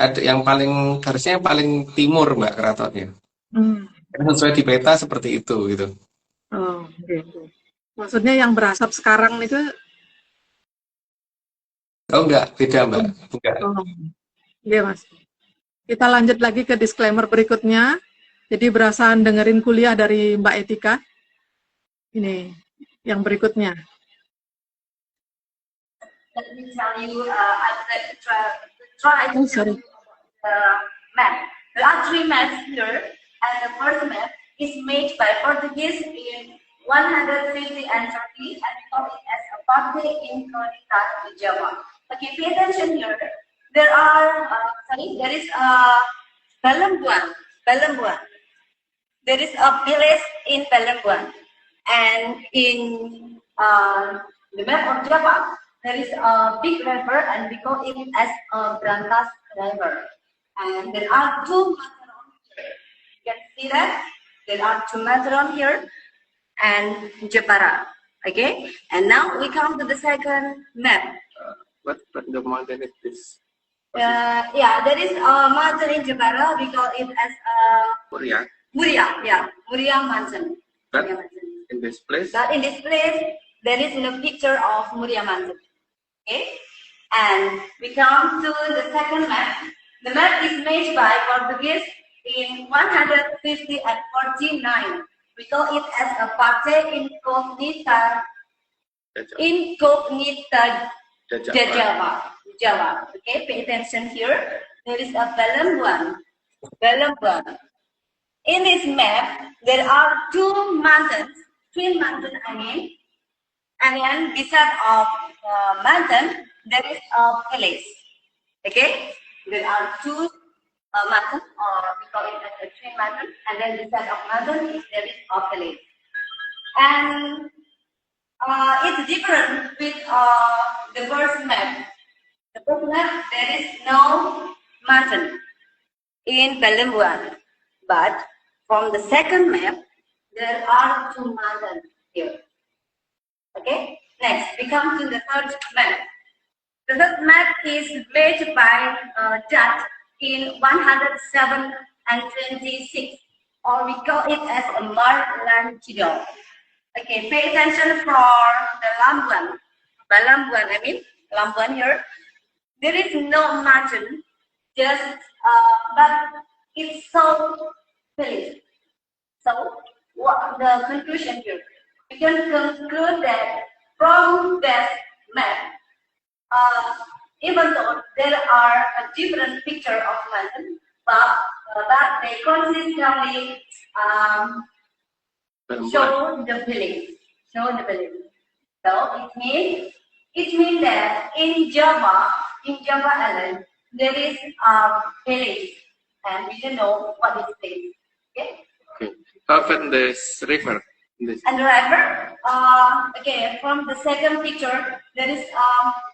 Ada yang harusnya yang paling timur Mbak keratonnya. Karena sesuai di peta seperti itu gitu. Oh, oke. Maksudnya yang berasap sekarang itu? Oh enggak, beda Mbak. Enggak. Oh, iya Mas. Kita lanjut lagi ke disclaimer berikutnya. Jadi berasaan dengerin kuliah dari Mbak Etika. Ini yang berikutnya. Let me tell you, try to tell you the map. There are 3 maps here, and the first map is made by Portuguese in 150 and 30, and we call it as a Partai Inkognita Jawa. Okay, pay attention here. There is Belembuan. There is a village in Belembuan, and in the map of Java, there is a big river, and we call it as a Brantas River. And there are 2 Mataron here. You can see that there are 2 Mataron here and Jepara. Okay, and now we come to the second map. What the mountain is this? Yeah, there is a mountain in Jepara. We call it as Muria Mountain. But in this place? But in this place, there is no picture of Muria Mountain. Okay, and we come to the second map. The map is made by Portuguese in 150 and 49. We call it as a Partai Inkognita Jawa. Okay, pay attention here. There is a Belembuan. In this map, there are 2 mountains, twin mountains, and then beside of mountain, there is a village. Okay, there are 2 mountains, or we call it as a twin mountain, and then beside of mountain, there is a village. And it's different with the first map. The first map, there is no mountain in Belembuan, but from the second map, there are 2 mountains here. Okay, next we come to the third map. The third map is made by Dutch in 107 and 26, or we call it as a Marlanchido. Okay, pay attention for the Lambuan. Lambuan here. There is no mountain, just but it's so village. So what the conclusion here? We can conclude that from this map, even though there are a different picture of mountain, but they consistently show the village. So it means that in Java island, there is a village, and we don't know what is this. Okay. Okay. How about this river? And the river, okay, from the second picture, there is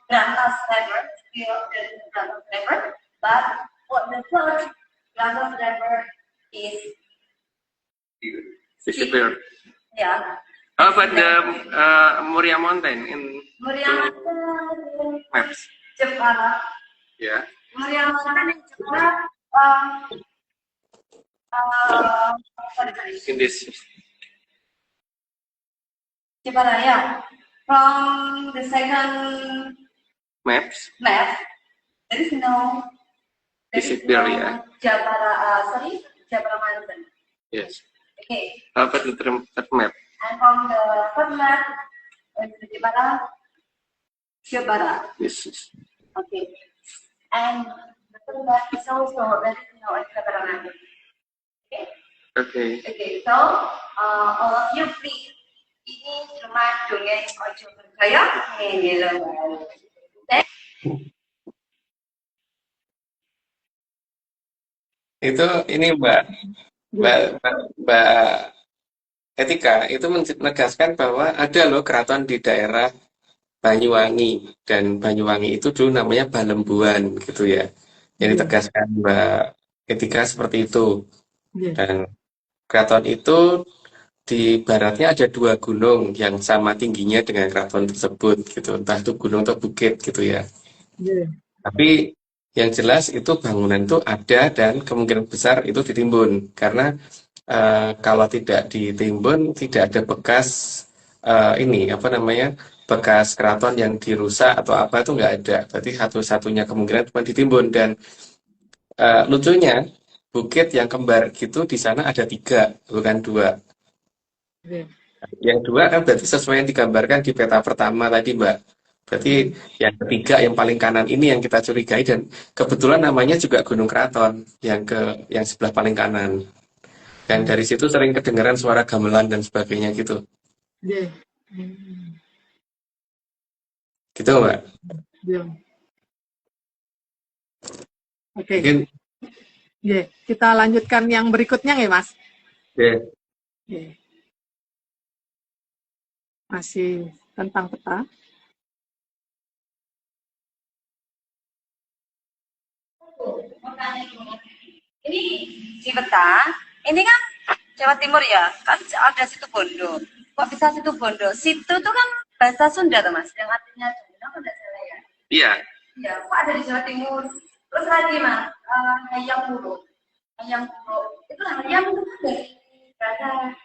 Brantas River, here there is Brantas River, but for the third Brantas River is Disappear. yeah. How about the Muria Mountain in Muria maps? Jepara. Yeah. Muria Mountain in Jepara. Sorry. In this. Jepara, yeah. From the second Maps. map, there is no. Disappear, yeah. Jepara Mountain. Yes. Okay. How about the third map? And from the third map, Jepara. This is. Okay. And the third map is also there is no Jepara Mountain. Okay. Okay. Okay. So all of you please. Ini cuma dongeng Ojo Percaya. Itu ini Mbak Etika itu menegaskan bahwa ada loh keraton di daerah Banyuwangi, dan Banyuwangi itu dulu namanya Balembuan gitu ya. Yang ditegaskan Mbak Etika seperti itu. Dan keraton itu di baratnya ada 2 gunung yang sama tingginya dengan keraton tersebut gitu, entah itu gunung atau bukit gitu ya. Tapi yang jelas itu bangunan itu ada dan kemungkinan besar itu ditimbun, karena kalau tidak ditimbun tidak ada bekas bekas keraton yang dirusak atau apa itu nggak ada. Berarti satu-satunya kemungkinan cuma ditimbun. Dan lucunya bukit yang kembar gitu di sana ada 3 bukan 2. Yang 2 kan berarti sesuai yang digambarkan di peta pertama tadi, Mbak. Berarti yang ketiga yang paling kanan ini yang kita curigai, dan kebetulan namanya juga Gunung Keraton yang sebelah paling kanan. Dan dari situ sering kedengaran suara gamelan dan sebagainya gitu. Gitu, Mbak. Oke. Kita lanjutkan yang berikutnya ya, Mas. Masih tentang peta. Ini di peta, ini kan Jawa Timur ya, kan ada situ Bondo. Kok bisa situ Bondo? Situ tuh kan bahasa Sunda tuh Mas, yang artinya Sunda, apa enggak salah ya? Iya. Iya, kok ada di Jawa Timur? Terus lagi Mas, Hayam Wuruk. Itu hayam itu kan dari bahasa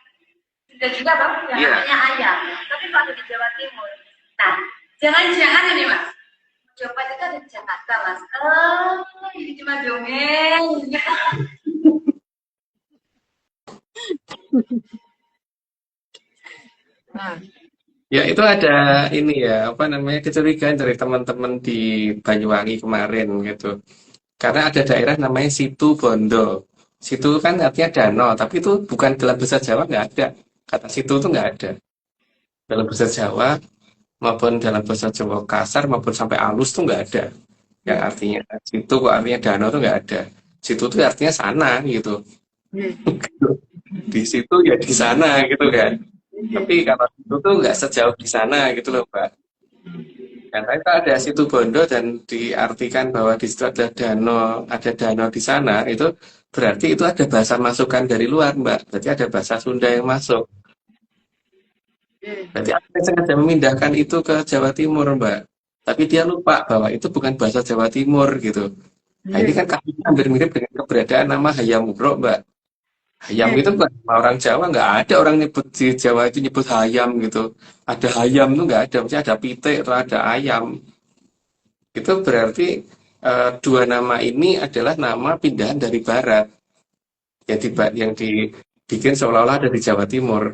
Sunda juga Bang, yang namanya ayam. Tapi kok ada di Jawa Timur? Nah, jangan-jangan ini Mas, coba itu ada di Jakarta Mas. Ini cuma dongeng. Ya itu ada ini ya, kecurigaan dari teman-teman di Banyuwangi kemarin gitu. Karena ada daerah namanya Situ Bondo. Situ kan artinya danau, tapi itu bukan dalam bahasa Jawa, nggak ada. Kata situ itu nggak ada. Dalam bahasa Jawa maupun dalam bahasa Jawa kasar maupun sampai halus tuh nggak ada. Yang artinya situ kok artinya danau tuh nggak ada. Situ tuh artinya sana gitu. Di situ ya di sana gitu kan. Tapi kalau itu tuh nggak sejauh di sana gitu loh, Mbak. Karena itu ada Situ Bondo dan diartikan bahwa di situ ada danau di sana, itu berarti itu ada bahasa masukan dari luar, Mbak. Berarti ada bahasa Sunda yang masuk. Berarti ada sengaja memindahkan itu ke Jawa Timur, Mbak. Tapi dia lupa bahwa itu bukan bahasa Jawa Timur gitu. Nah, ini kan kasusnya hampir mirip dengan keberadaan nama Hayam Wuruk, Mbak. Hayam itu bukan orang Jawa, nggak ada orang nyebut di Jawa itu nyebut hayam gitu. Ada hayam itu nggak ada, maksudnya ada pitik atau ada ayam. Itu berarti 2 nama ini adalah nama pindahan dari barat yang dibikin seolah-olah ada di Jawa Timur.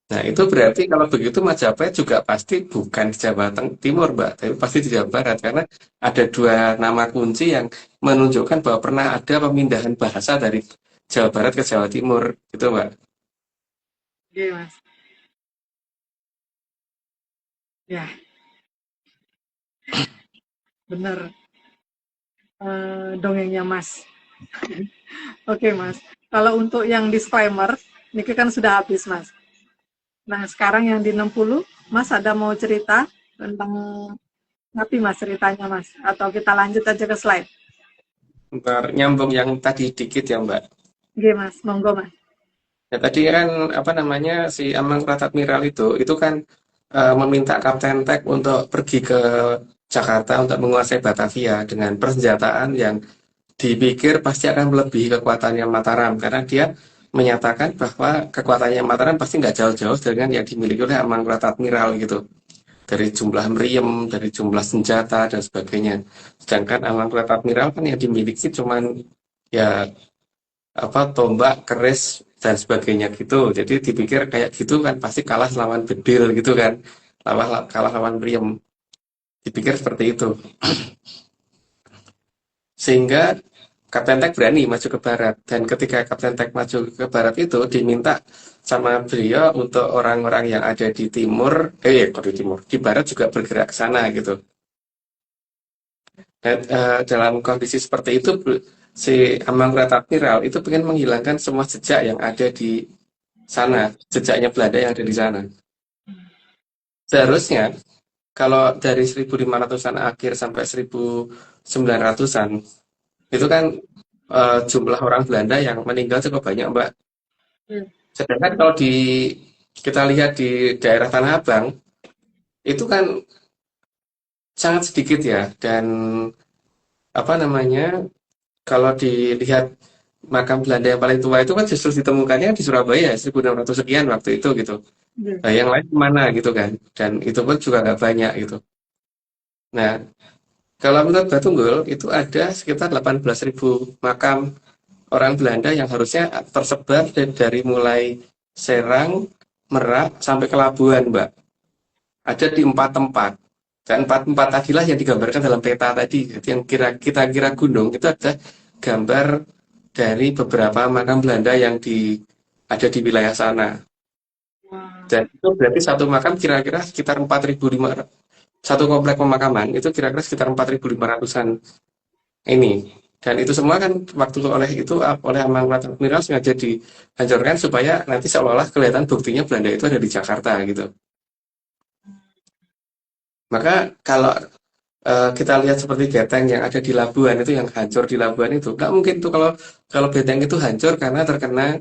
Nah, itu berarti kalau begitu Majapahit juga pasti bukan di Jawa Timur, Mbak, tapi pasti di Jawa Barat karena ada dua nama kunci yang menunjukkan bahwa pernah ada pemindahan bahasa dari Jawa Barat ke Jawa Timur, gitu, Mbak. Oke, Mas. Ya, bener. Dongengnya Mas. Oke, Mas. Kalau untuk yang disclaimer, ini kan sudah habis, Mas. Nah, sekarang yang di 60, Mas ada mau cerita tentang apa Mas ceritanya, Mas? Atau kita lanjut aja ke slide? Ntar nyambung yang tadi dikit ya, Mbak. Oke, Mas. Monggo, Mas. Ya tadi kan apa namanya si Amangkurat Admiral itu kan meminta Kapten Tek untuk pergi ke Jakarta untuk menguasai Batavia dengan persenjataan yang dipikir pasti akan melebihi kekuatannya Mataram karena dia menyatakan bahwa kekuatannya Mataram pasti nggak jauh-jauh dengan yang dimiliki oleh Amangkurat Admiral gitu dari jumlah meriam, dari jumlah senjata dan sebagainya. Sedangkan Amangkurat Admiral kan yang dimiliki cuman ya apa tombak, keris dan sebagainya gitu. Jadi dipikir kayak gitu kan pasti kalah lawan bedil gitu kan. Kalah lawan meriam. Dipikir seperti itu. Sehingga Kapten Tek berani maju ke barat dan ketika Kapten Tek maju ke barat itu diminta sama beliau untuk orang-orang yang ada di timur, di barat juga bergerak ke sana gitu. Dan dalam kondisi seperti itu si Amangkurat Admiral itu pengen menghilangkan semua jejak yang ada di sana, jejaknya Belanda yang ada di sana. Seharusnya kalau dari 1500-an akhir sampai 1900-an itu kan jumlah orang Belanda yang meninggal cukup banyak, Mbak. Sedangkan kalau kita lihat di daerah Tanah Abang itu kan sangat sedikit ya dan apa namanya kalau dilihat makam Belanda yang paling tua itu kan justru ditemukannya di Surabaya 1600 sekian waktu itu gitu. Nah, yang lain kemana gitu kan dan itu pun juga nggak banyak gitu. Nah, kalau menurut Batunggul itu ada sekitar 18.000 makam orang Belanda yang harusnya tersebar dari mulai Serang, Merak sampai ke Labuan, Mbak. Ada di 4 tempat. Dan 4 tempat tadilah yang digambarkan dalam peta tadi. Jadi yang kita kira gunung itu ada gambar dari beberapa makam Belanda yang ada di wilayah sana. Dan itu berarti satu makam kira-kira sekitar 4.500. Satu komplek pemakaman itu kira-kira sekitar 4.500-an ini. Dan itu semua kan waktu oleh Amangkurat Admiral sengaja dihancurkan supaya nanti seolah-olah kelihatan buktinya Belanda itu ada di Jakarta gitu. Maka kalau kita lihat seperti Beteng yang ada di Labuan itu yang hancur di Labuan itu nggak mungkin tuh kalau Beteng itu hancur karena terkena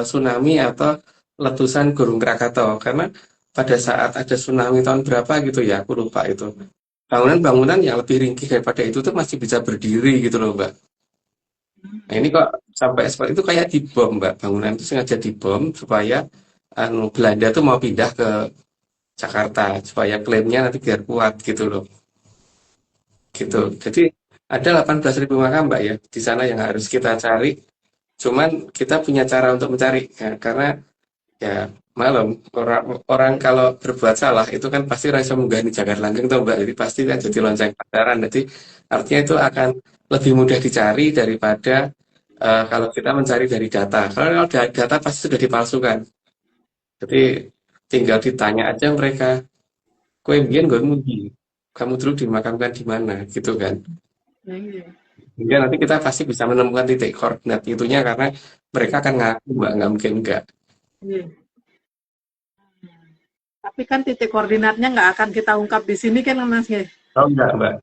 tsunami atau letusan Gunung Krakatau karena pada saat ada tsunami tahun berapa gitu ya aku lupa itu bangunan-bangunan yang lebih ringkih daripada itu tuh masih bisa berdiri gitu loh Mbak. Nah ini kok sampai seperti itu kayak dibom Mbak, bangunan itu sengaja dibom supaya Belanda tuh mau pindah ke Jakarta supaya klaimnya nanti biar kuat gitu loh. Gitu. Jadi ada 18.000 makam Mbak ya di sana yang harus kita cari. Cuman kita punya cara untuk mencari ya, karena ya malam orang kalau berbuat salah itu kan pasti rasa menggani jagat langgeng tuh Mbak. Jadi pasti kan jadi lonceng pasaran. Jadi artinya itu akan lebih mudah dicari daripada kalau kita mencari dari data. Kalau data pasti sudah dipalsukan. Jadi tinggal ditanya aja mereka, kowe mbiyen nggonmu ndi? Kamu dulu dimakamkan di mana gitu kan. Hingga nanti kita pasti bisa menemukan titik koordinat itunya karena mereka akan ngaku Mbak, nggak mungkin enggak. Tapi kan titik koordinatnya nggak akan kita ungkap di sini kan Mas ya? Oh enggak Mbak,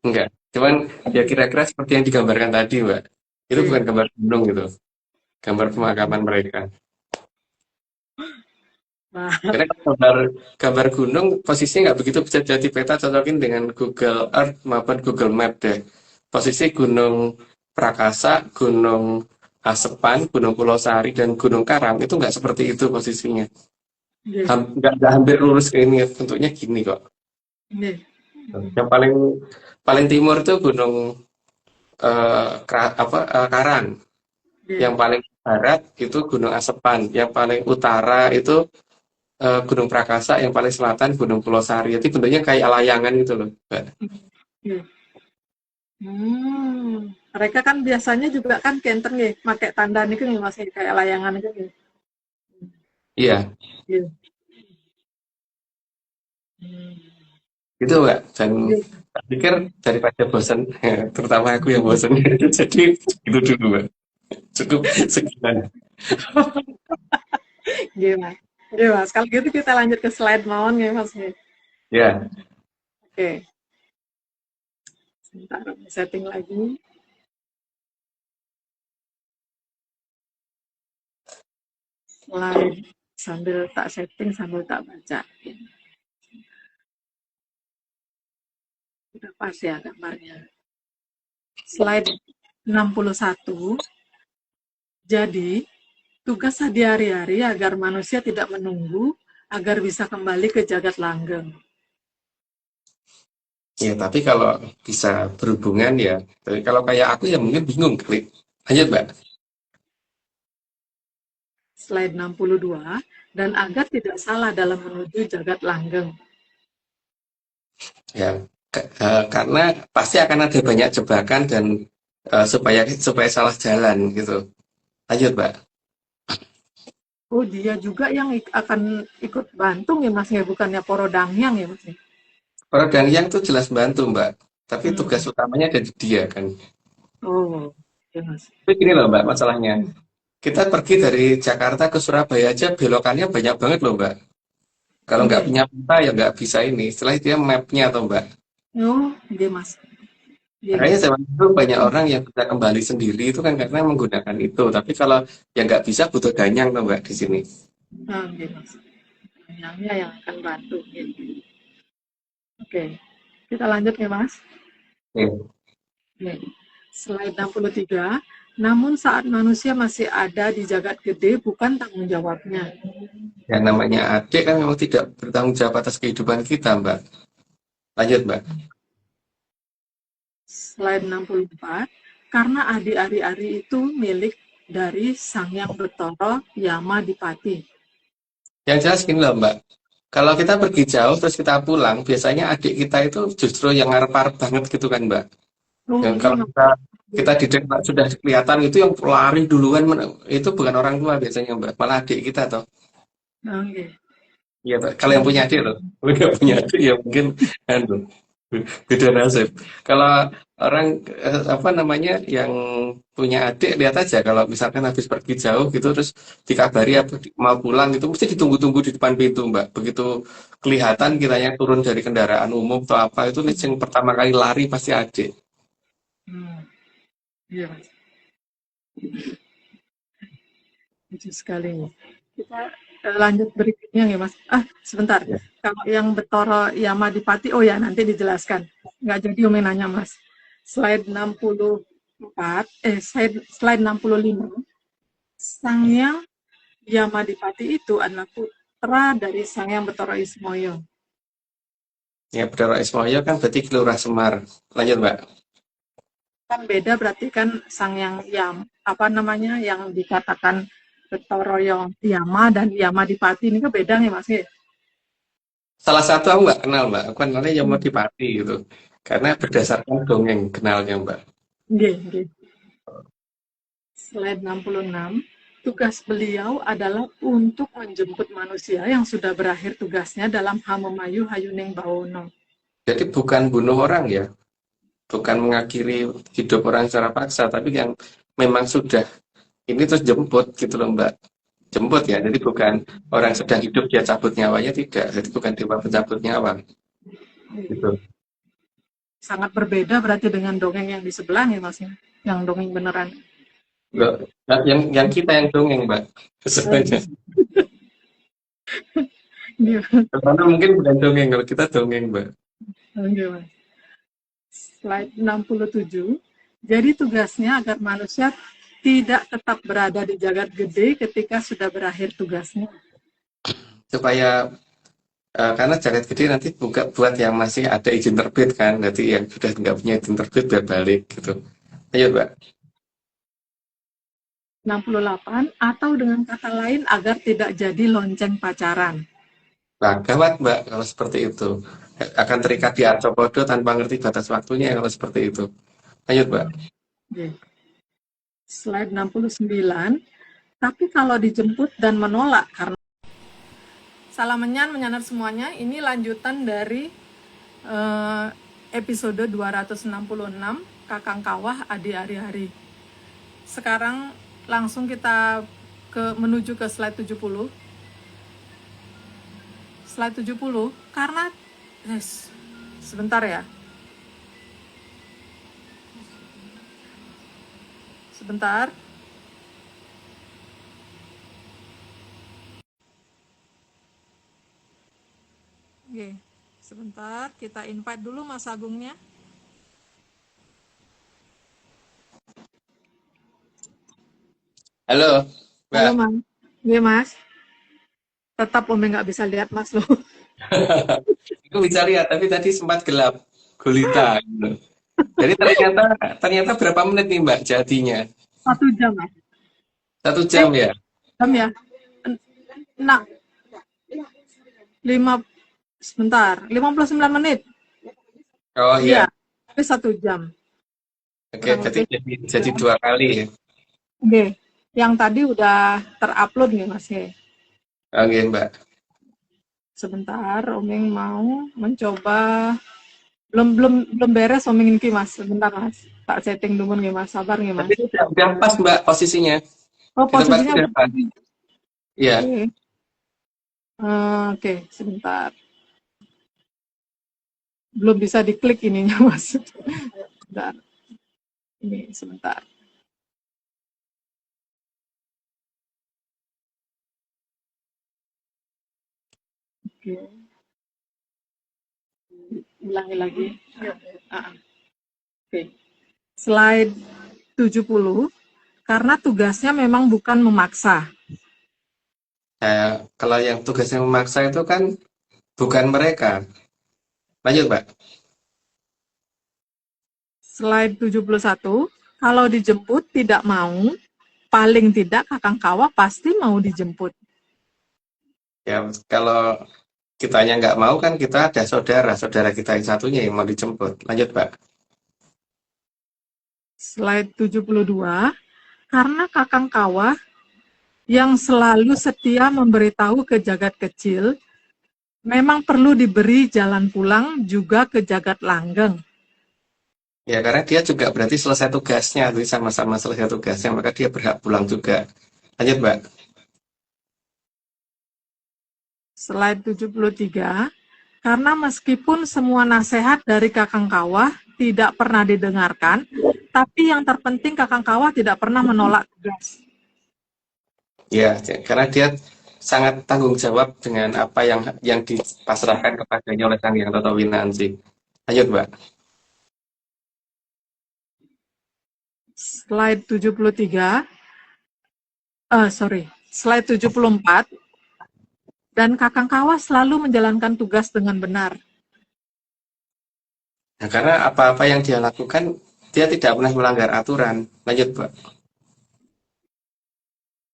enggak. Cuman ya kira-kira seperti yang digambarkan tadi Mbak. Itu bukan gambar gunung gitu, gambar pemakaman mereka. Karena gambar gunung posisinya nggak begitu bisa jadi peta, cocokin dengan Google Earth maupun Google Map deh. Posisi Gunung Prakasa, Gunung Asepan, Gunung Pulau Sari, dan Gunung Karang itu nggak seperti itu posisinya. Nggak hampir lurus ke ini, bentuknya gini kok. Yang paling timur itu Gunung Karang. Yang paling barat itu Gunung Asepan. Yang paling utara itu Gunung Prakasa, yang paling selatan Gunung Pulau Sari. Jadi bentuknya kayak layangan gitu loh, Mbak. Iya. Mereka kan biasanya juga kan kenten nggih, pakai tanda niku nggih Mas kayak layangan niku nggih. Iya, Iya. Hmm. gitu Mbak. Dan Iya. saya pikir daripada bosan, terutama aku yang bosan, jadi itu dulu Mbak. Cukup sekian. Iya, Mas. Iya, Mas. Kalau gitu kita lanjut ke slide mawon nggih Mas nggih. Ya, Oke. Sebentar, setting lagi. Slide sambil tak setting sambil tak baca. Udah pas ya gambarnya. Slide 61. Jadi, tugas sehari-hari agar manusia tidak menunggu, agar bisa kembali ke jagat langgeng. ya, tapi kalau bisa berhubungan ya, tapi kalau kayak aku ya mungkin bingung kali. Lanjut Mbak. Slide 62. Dan agar tidak salah dalam menuju jagat langgeng. Ya, karena pasti akan ada banyak jebakan dan supaya salah jalan gitu. Lanjut Mbak. Oh, dia juga yang akan ikut bantu ya Mas ya, bukannya Poro Dangyang ya Mas ya? Kalau dan yang tuh jelas bantu Mbak, tapi tugas Hmm. utamanya ada di dia kan. Oh, ya Mas. Tapi gini loh Mbak, masalahnya. Hmm. Kita pergi dari Jakarta ke Surabaya aja belokannya banyak banget loh Mbak. Kalau nggak Oke. punya peta ya nggak bisa ini. Setelah dia mapnya atau Mbak. Oh, iya Mas. Iya. Makanya zaman dulu banyak orang yang bisa kembali sendiri itu kan karena menggunakan itu. Tapi kalau yang nggak bisa butuh ganyang tuh Mbak di sini. Ah, iya Mas. Danyangnya yang akan bantu. Gitu. Oke. Kita lanjut ya Mas. Oke. Oke. Slide 63. Namun saat manusia masih ada di jagat gede bukan tanggung jawabnya. Yang namanya adik kan memang tidak bertanggung jawab atas kehidupan kita Mbak. Lanjut Mbak. Slide 64. Karena Adi-Ari itu milik dari Sang Yang Betara Yama Dipati. Yang jelas gini loh Mbak. Kalau kita pergi jauh terus kita pulang, biasanya adik kita itu justru yang ngarep-ngarep banget gitu kan Mbak. Oh, Yang iya kalau Mas. kita di dekat sudah kelihatan itu yang lari duluan, itu bukan orang tua biasanya Mbak, malah adik kita toh. Oke. Iya toh. Kalau yang punya adik loh, kalau nggak punya adik ya mungkin anu, beda nasib. Kalau orang apa namanya yang punya adik lihat aja kalau misalkan habis pergi jauh gitu terus dikabari apa mau pulang itu mesti ditunggu-tunggu di depan pintu Mbak. Begitu kelihatan kitanya turun dari kendaraan umum atau apa itu yang pertama kali lari pasti adik. Hmm. Iya Mas. Lucu sekali. Kita lanjut berikutnya ya Mas. Sebentar. Ya. Kalau yang Betara Yama Dipati, oh ya nanti dijelaskan. Nggak jadi Umi nanya Mas. Slide 64, slide 65. Sang Yang Yama Dipati itu adalah putra dari Sang Yang Betara Ismoyo. Ya, Betara Ismoyo kan berarti Kilurah Semar. Lanjut Mbak. Kan beda berarti kan Sang Yang yang dikatakan Betara Yama dan Yama Dipati ini kan beda nih Mas. Salah satu aku nggak kenal Mbak. Aku kenalnya Yama Dipati gitu. Karena berdasarkan dongeng kenalnya Mbak. Nggih. Slide 66. Tugas beliau adalah untuk menjemput manusia yang sudah berakhir tugasnya dalam Hamemayu Hayuning Bawono. Jadi bukan bunuh orang ya. Bukan mengakhiri hidup orang secara paksa. Tapi yang memang sudah ini terus jemput gitu loh Mbak. Jemput ya. Jadi bukan orang sedang hidup dia cabut nyawanya, tidak. Jadi bukan dewa pencabut nyawa. Gitu. Sangat berbeda berarti dengan dongeng yang di sebelah nih Mas. Yang dongeng beneran. Loh, yang kita yang dongeng Mbak. Sebenarnya. Karena mungkin bukan dongeng, kalau kita dongeng Mbak. Slide 67. Jadi tugasnya agar manusia tidak tetap berada di jagat gede ketika sudah berakhir tugasnya. Supaya karena jagat gede nanti buat yang masih ada izin terbit kan, nanti yang sudah nggak punya izin terbit biar balik gitu. Ayo Mbak. 68. Atau dengan kata lain agar tidak jadi lonceng pacaran. Nah, gawat Mbak kalau seperti itu. Akan terikat di arcopodo tanpa ngerti batas waktunya kalau seperti itu. Lanjut Mbak. Oke. Slide 69. Tapi kalau dijemput dan menolak karena salam menyanar semuanya, ini lanjutan dari episode 266 Kakang Kawah Adi Ari-Ari. Sekarang langsung kita menuju ke slide 70. Slide 70 karena sebentar ya. Sebentar. Oke, sebentar kita invite dulu Mas Agungnya. Halo Mbak. Halo Mas. Iya Mas. Tetap Ome nggak bisa lihat Mas loh. Aku bisa lihat, tapi tadi sempat gelap, gulita. Gitu. Jadi ternyata berapa menit nih Mbak jadinya? 1 jam Mas. 1 jam ya? Jam ya? Nah, 59 menit. Oh iya. Tapi 1 jam. Oke, berarti jadi 2 kali ya? Oke, yang tadi udah terupload nih Mas ya. Oke Mbak. Sebentar, Omeng mau mencoba. Belum beres Omeng ini Mas. Sebentar Mas. Tak setting dulu nih Mas. Sabar nih Mas. Tapi udah pas Mbak posisinya. Oh, posisinya udah pas. Iya. Oke, sebentar. Belum bisa diklik ininya Mas. Sebentar. Ini sebentar. Oke. Ulangi lagi. Oke. Slide 70. Karena tugasnya memang bukan memaksa. Nah, kalau yang tugasnya memaksa itu kan bukan mereka. Lanjut Mbak. Slide 71. Kalau dijemput tidak mau, paling tidak Kakang Kawah pasti mau dijemput. Ya, kalau kitanya nggak mau kan kita ada saudara kita yang satunya yang mau dijemput. Lanjut Mbak. Slide 72. Karena Kakang Kawah yang selalu setia memberitahu ke jagat kecil, memang perlu diberi jalan pulang juga ke jagat langgeng. Ya, karena dia juga berarti selesai tugasnya, jadi sama-sama selesai tugasnya, maka dia berhak pulang juga. Lanjut Mbak. Slide 73. Karena meskipun semua nasihat dari Kakang Kawah tidak pernah didengarkan, tapi yang terpenting Kakang Kawah tidak pernah menolak tugas. Ya, karena dia sangat tanggung jawab dengan apa yang dipasrahkan kepadanya oleh Sang Hyang Toto Winansi. Lanjut Mbak. Slide 73. Slide 74. Dan Kakang Kawah selalu menjalankan tugas dengan benar. Nah, karena apa-apa yang dia lakukan, dia tidak pernah melanggar aturan. Lanjut Mbak.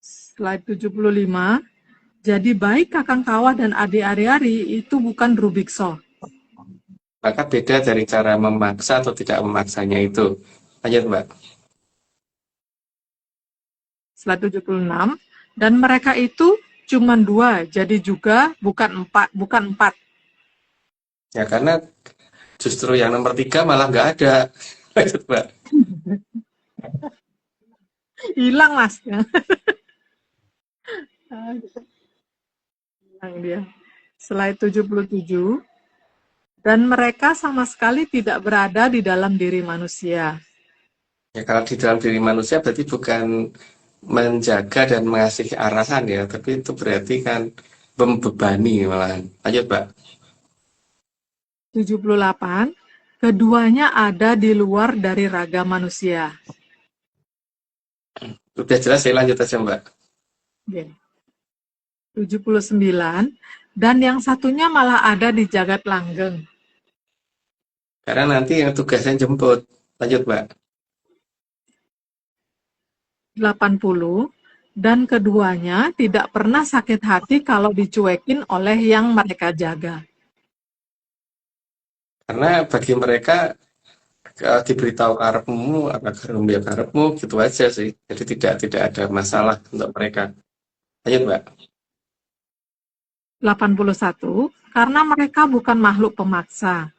Slide 75. Jadi baik Kakang Kawah dan Adi Ari-Ari itu bukan Rubikso. Maka beda dari cara memaksa atau tidak memaksanya itu. Lanjut Mbak. Slide 76. Dan mereka itu cuma 2, jadi juga bukan 4. Ya, karena justru yang nomor 3 malah nggak ada. Lanjut Mbak. Hilang Mas. Hilang dia. Slide 77. Dan mereka sama sekali tidak berada di dalam diri manusia. Ya, kalau di dalam diri manusia berarti bukan menjaga dan mengasihi arahan ya, tapi itu berarti kan membebani malahan. Lanjut Mbak. 78. Keduanya ada di luar dari raga manusia. Udah jelas, saya lanjut aja Mbak. Okay. 79. Dan yang satunya malah ada di jagat langgeng. Karena nanti yang tugasnya jemput. Lanjut Mbak. 80. Dan keduanya tidak pernah sakit hati kalau dicuekin oleh yang mereka jaga. Karena bagi mereka diberitahu karepmu, apa karepmu ya karepmu, gitu aja sih. Jadi tidak ada masalah untuk mereka. Lanjut, Mbak. 81, karena mereka bukan makhluk pemaksa.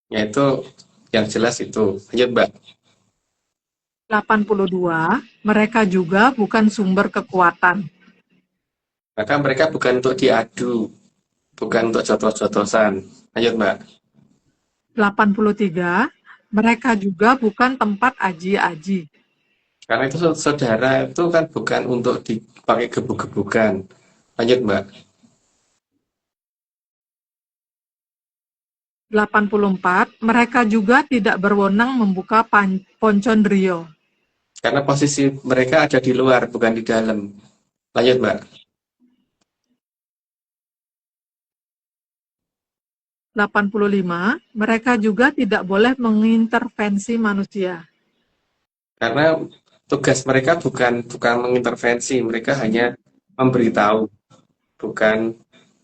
Yaitu yang jelas itu. Lanjut, Mbak. 82, mereka juga bukan sumber kekuatan. Maka mereka bukan untuk diadu, bukan untuk jotos-jotosan. Lanjut, Mbak. 83, mereka juga bukan tempat aji-aji. Karena itu saudara itu kan bukan untuk dipakai gebuk-gebukan. Lanjut, Mbak. 84, mereka juga tidak berwenang membuka Poncondrio. Karena posisi mereka ada di luar, bukan di dalam. Lanjut, Mbak. 85, mereka juga tidak boleh mengintervensi manusia. Karena tugas mereka bukan mengintervensi, mereka hanya memberitahu,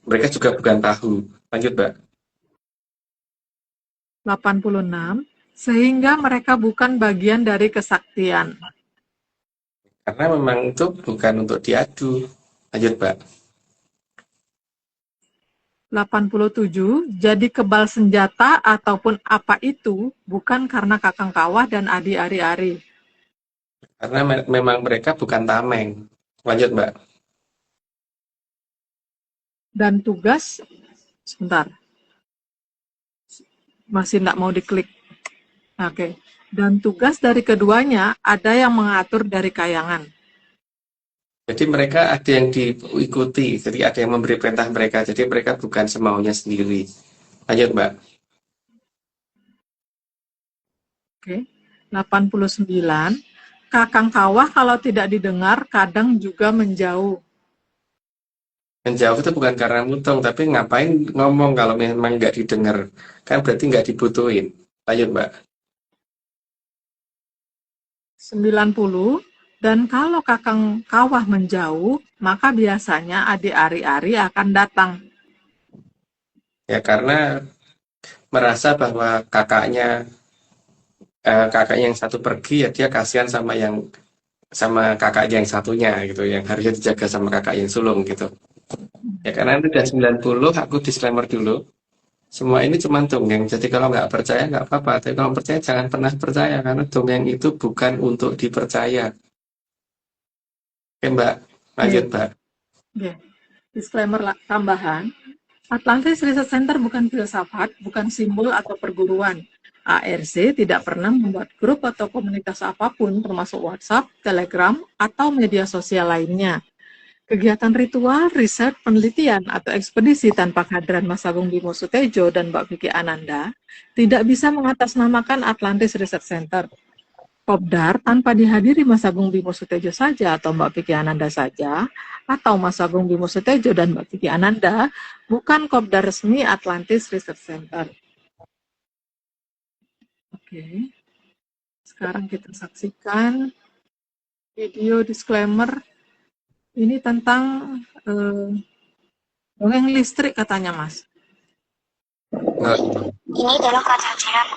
mereka juga bukan tahu. Lanjut, Mbak. 86, sehingga mereka bukan bagian dari kesaktian. Karena memang itu bukan untuk diadu. Lanjut, Mbak. 87, jadi kebal senjata ataupun apa itu bukan karena kakang kawah dan adi ari-ari. Karena memang mereka bukan tameng. Lanjut, Mbak. Dan tugas, sebentar, masih tidak mau diklik. Oke. Dan tugas dari keduanya ada yang mengatur dari kayangan. Jadi mereka ada yang diikuti, jadi ada yang memberi perintah mereka, jadi mereka bukan semaunya sendiri. Lanjut, Mbak. Oke. 89, kakang kawah kalau tidak didengar kadang juga menjauh. Menjauh itu bukan karena mutung, tapi ngapain ngomong kalau memang nggak didengar? Kan berarti nggak dibutuhin. Lanjut, Mbak. 90, dan kalau kakang kawah menjauh, maka biasanya adik ari-ari akan datang. Ya karena merasa bahwa kakaknya yang satu pergi, ya dia kasihan sama kakaknya yang satunya gitu, yang harusnya dijaga sama kakak yang sulung gitu. Ya karena itu udah 90, aku disclaimer dulu. Semua ini cuma dongeng, jadi kalau nggak percaya nggak apa-apa, tapi kalau percaya jangan pernah percaya, karena dongeng itu bukan untuk dipercaya. Oke, Mbak, lanjut, Mbak. Oke. Disclaimer tambahan, Atlantis Research Center bukan filsafat, bukan simbol atau perguruan. ARC tidak pernah membuat grup atau komunitas apapun, termasuk WhatsApp, Telegram, atau media sosial lainnya. Kegiatan ritual, riset, penelitian, atau ekspedisi tanpa kehadiran Mas Agung Bimo Sutejo dan Mbak Vicky Ananda tidak bisa mengatasnamakan Atlantis Research Center. Kopdar tanpa dihadiri Mas Agung Bimo Sutejo saja atau Mbak Vicky Ananda saja, atau Mas Agung Bimo Sutejo dan Mbak Vicky Ananda, bukan kopdar resmi Atlantis Research Center. Oke. Sekarang kita saksikan video disclaimer. Ini tentang dongeng listrik katanya, Mas. Ini adalah kerajaan.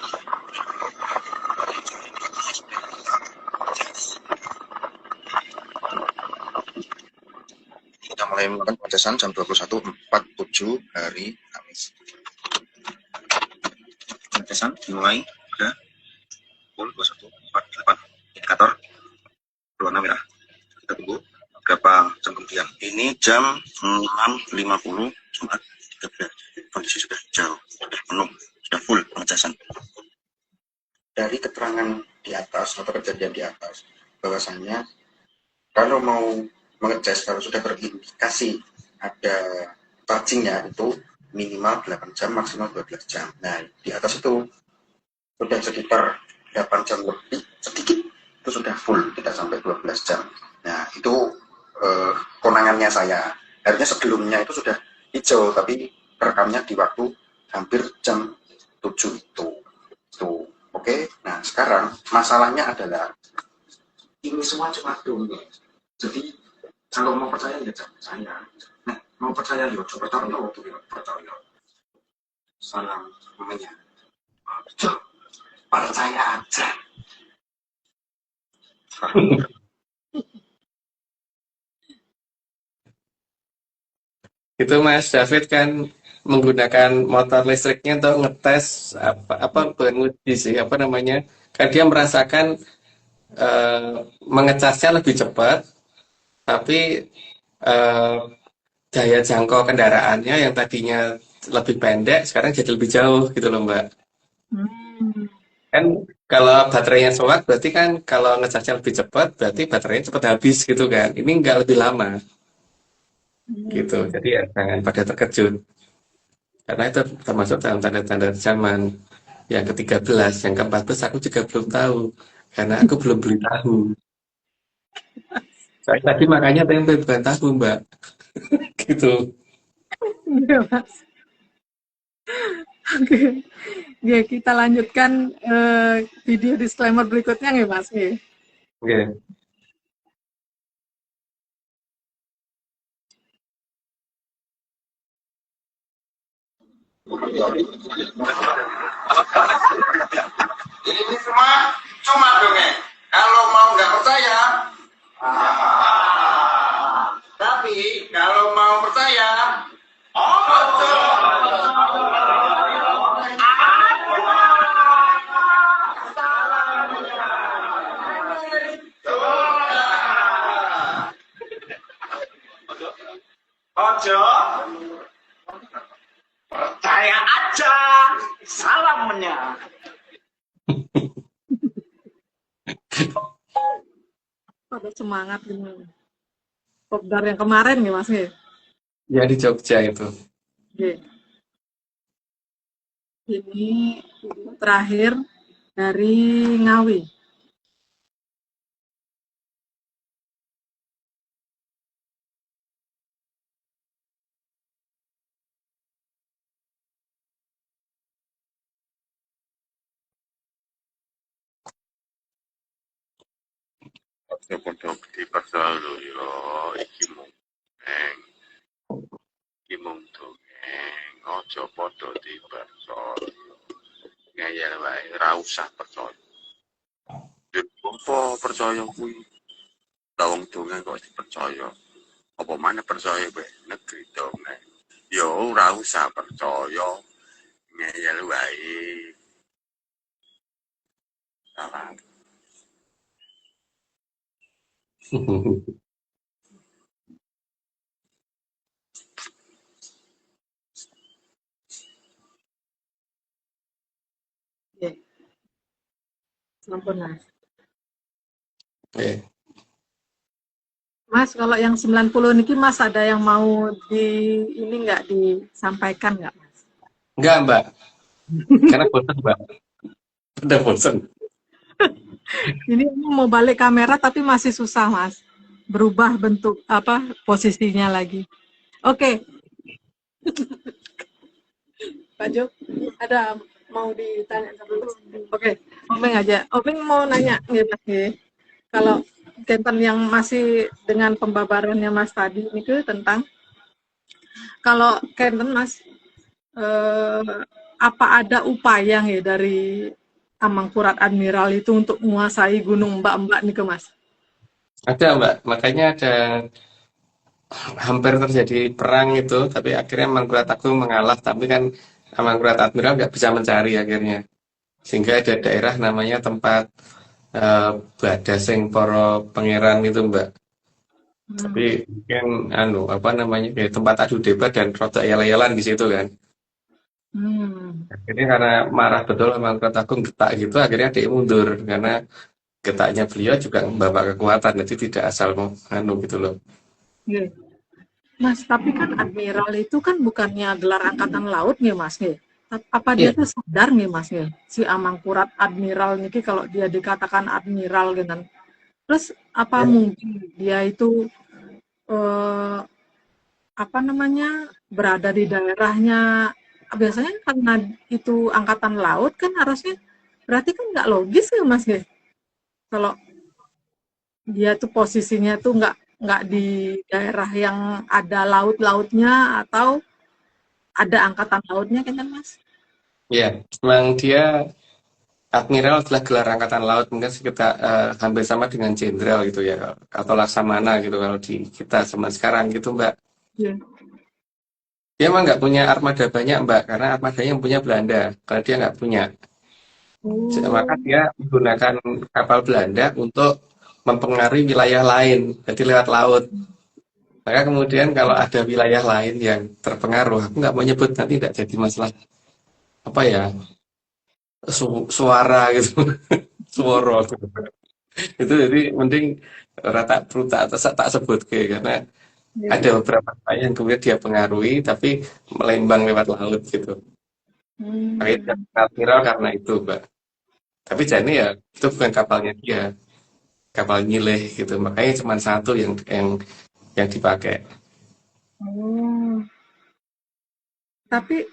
Kita mulai melakukan pengecasan jam 21.47 hari Kamis. Pengecasan dimulai pada pukul 21.48. Indikator berwarna merah. Kita tunggu berapa jam kemudian. Ini jam 6.50 Jumat 13. Kondisi sudah jauh, sudah penuh, sudah full pengecasan. Dari keterangan di atas atau kejadian di atas, bahwasannya kalau mau mengecas, kalau sudah berindikasi ada chargingnya itu minimal 8 jam, maksimal 12 jam. Nah, di atas itu sudah sekitar 8 jam lebih, sedikit itu sudah full, tidak sampai 12 jam. Nah, itu konangannya saya. Harusnya sebelumnya itu sudah hijau, tapi rekamnya di waktu hampir jam 7 itu. Oke, nah sekarang masalahnya adalah ini semua cuma dongeng. Jadi kalau mau percaya ya jangan percaya. Nah, mau percaya ya coba taruh waktu kita percaya. Salam namanya. Coba percaya aja. Itu Mas David kan menggunakan motor listriknya untuk ngetes apa bukan nguji sih apa namanya kan dia merasakan mengecasnya lebih cepat tapi eh, daya jangkau kendaraannya yang tadinya lebih pendek sekarang jadi lebih jauh gitu loh Mbak. Hmm. Kan kalau baterainya solar berarti kan kalau ngecasnya lebih cepat berarti baterainya cepat habis gitu kan. Ini nggak lebih lama gitu. Jadi ya jangan pada terkejut. Karena itu termasuk dalam tanda-tanda zaman yang ke-13, yang ke-14 aku juga belum tahu. Karena aku belum beli tahu. Saya tadi makanya tempe bukan tahu Mbak. Gitu. Iya, Mas. Oke. Oke, kita lanjutkan video disclaimer berikutnya nggih, Mas? Nggih. Oke. Ini semua cuma dongeng. Kalau mau nggak percaya, tapi kalau mau percaya, ojo percaya aja. Salamnya. Pada semangat gini. Kopdar yang kemarin nggih, Mas? Nggih. Ya di Jogja itu. Nggih. Ini video terakhir dari Ngawi. Aja padha dipercaya lho ya, iki mung dongeng. Iki mung dongeng, aja padha dipercaya. Ngeyel wae, ora usah percaya. Yo apa percaya kuwi? Lah wong dongeng kok dipercaya. Apa maneh percaya kowe negeri dongeng. Yo ora usah percaya. Ngeyel wae. Salah. Nggih. Sampun, Mas. Oke. Mas, kalau yang 90 niki Mas ada yang mau ini nggak disampaikan nggak, Mas? Enggak Mbak. Karena bosan Mbak. Udah bosan. Ini mau balik kamera tapi masih susah, Mas. Berubah bentuk posisinya lagi. Oke. Pak Jo, ada mau ditanya sebelum? Oke, Openg aja. Openg mau nanya nih, Mas. Kalau tentang yang masih dengan pembabarannya Mas tadi itu tentang kalau Kenten Mas apa ada upaya nih dari Amangkurat Admiral itu untuk menguasai Gunung Mbak-Mbak nih ke Mas? Ada Mbak, makanya ada hampir terjadi perang itu, tapi akhirnya Mangkurat Agung mengalah, tapi kan Mangkurat Admiral nggak bisa mencari akhirnya. Sehingga ada daerah namanya tempat Badasing Poro Pangeran itu Mbak. Tapi mungkin apa namanya kayak tempat adu debat dan roda yel-yelan di situ kan. Akhirnya karena marah betul sama Mangkurat Agung getak gitu, akhirnya dia mundur karena getaknya beliau juga membawa kekuatan, jadi tidak asal mau gitu loh. Mas, tapi kan Admiral itu kan bukannya gelar angkatan laut nih Mas nih. Apa dia tuh sadar nih Mas nih, si Amangkurat Admiral nih kalau dia dikatakan Admiral gitu. Terus apa mungkin dia itu berada di daerahnya, biasanya karena itu angkatan laut kan harusnya berarti kan nggak logis ya Mas ya, kalau dia tuh posisinya tuh nggak nggak di daerah yang ada laut-lautnya atau ada angkatan lautnya kan Mas? Ya, memang dia Admiral adalah gelar angkatan laut, mungkin sekitar hampir sama dengan jenderal gitu ya, atau laksamana gitu kalau di kita zaman sekarang gitu Mbak. Iya. Dia emang nggak punya armada banyak Mbak, karena armadanya yang punya Belanda, karena dia nggak punya. Maka Oh, dia menggunakan kapal Belanda untuk mempengaruhi wilayah lain, jadi lewat laut. Maka kemudian kalau ada wilayah lain yang terpengaruh, aku nggak mau nyebut nanti nggak jadi masalah apa ya, suara gitu, suara gitu. Itu jadi mending rata perlu tak sebut ke karena iya. ada beberapa wilayah yang kemudian dia pengaruhi tapi melembang lewat laut gitu. Makanya Hmm. dia admiral karena itu, Mbak. Tapi jadi ya itu bukan kapalnya dia, kapal nyileh gitu. Makanya cuma satu yang dipakai. Oh. Tapi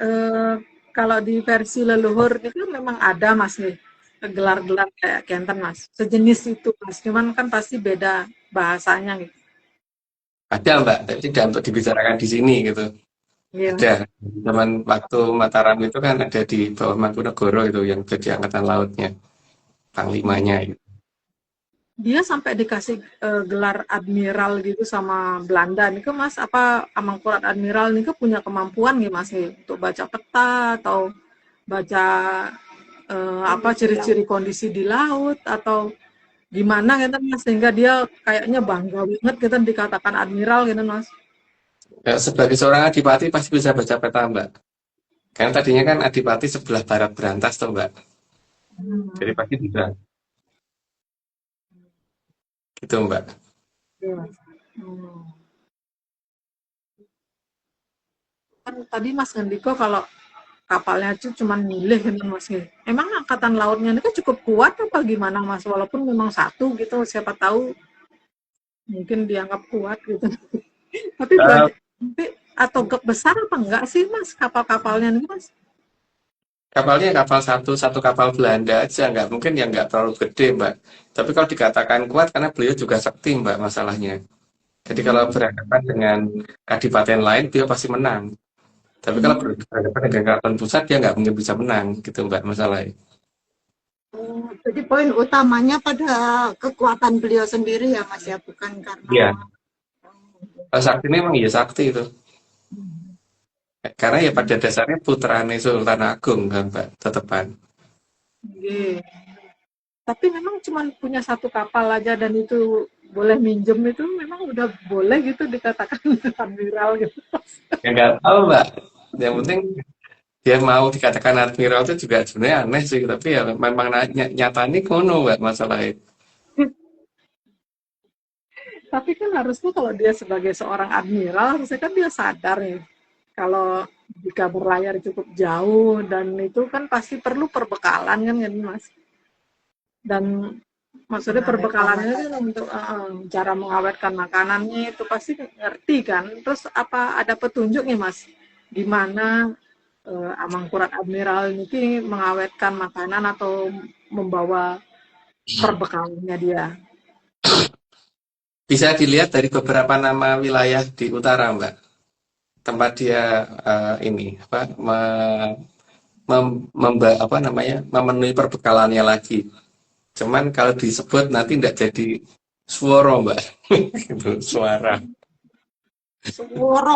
eh, kalau di versi leluhur itu memang ada Mas nih gelar-gelar kayak Kenten Mas. Sejenis itu Mas. Cuman kan pasti beda bahasanya gitu. Ada Mbak, tapi tidak untuk dibicarakan di sini gitu. Iya. Ada. Zaman waktu Mataram itu kan ada di bawah Mangkunegoro itu yang jadi angkatan lautnya, panglimanya gitu. Dia sampai dikasih gelar admiral gitu sama Belanda. Nih ke Mas, apa Amangkurat Admiral nih ke punya kemampuan nih Mas nih untuk baca peta atau baca apa ciri-ciri kondisi di laut atau gimana gitu Mas sehingga dia kayaknya bangga banget gitu dikatakan admiral gitu Mas. Ya, sebagai seorang adipati pasti bisa baca peta Mbak. Karena tadinya kan adipati sebelah barat berantas tuh Mbak. Jadi pasti bisa gitu Mbak. Iya, Mas. Hmm. Kan tadi Mas Ngendiko kalau kapalnya itu cuma milih gitu Mas. Emang angkatan lautnya ini kan cukup kuat apa gimana Mas? Walaupun memang satu gitu, siapa tahu mungkin dianggap kuat gitu. Tapi Eh, banyak tapi atau besar apa enggak sih Mas kapal-kapalnya nih Mas? Kapalnya kapal satu kapal Belanda aja, nggak mungkin yang nggak terlalu gede Mbak. Tapi kalau dikatakan kuat karena beliau juga sakti Mbak masalahnya. Jadi kalau Hmm. berhadapan dengan kadipaten lain, beliau pasti menang. Tapi kalau Hmm. berhadapan dengan keraton pusat, dia nggak mungkin bisa menang, gitu Mbak masalahnya. Oh, jadi poin utamanya pada kekuatan beliau sendiri ya Mas ya, bukan karena Iya, kalau sakti memang iya sakti itu. Karena ya pada dasarnya putrane Sultan Agung kan Mbak, tetepan. Iya. Tapi memang cuma punya satu kapal aja dan itu boleh minjem itu memang udah boleh gitu dikatakan admiral gitu. Ya nggak tahu Mbak. Yang penting dia mau dikatakan admiral itu juga sebenarnya aneh sih, tapi ya memang nyatanya kono Mbak masalahnya. Tapi kan harusnya kalau dia sebagai seorang admiral harusnya kan dia sadar ya kalau jika berlayar cukup jauh dan itu kan pasti perlu perbekalan kan Mas. Dan maksudnya perbekalannya kan untuk cara mengawetkan makanannya itu pasti ngerti kan. Terus apa ada petunjuknya Mas? Gimana Amangkurat Admiral ini mengawetkan makanan atau membawa perbekalannya dia? Bisa dilihat dari beberapa nama wilayah di utara Mbak. Tempat dia ini apa apa namanya memenuhi perbekalannya lagi. Cuman kalau disebut nanti tidak jadi suara Mbak. Gitu, suara. suara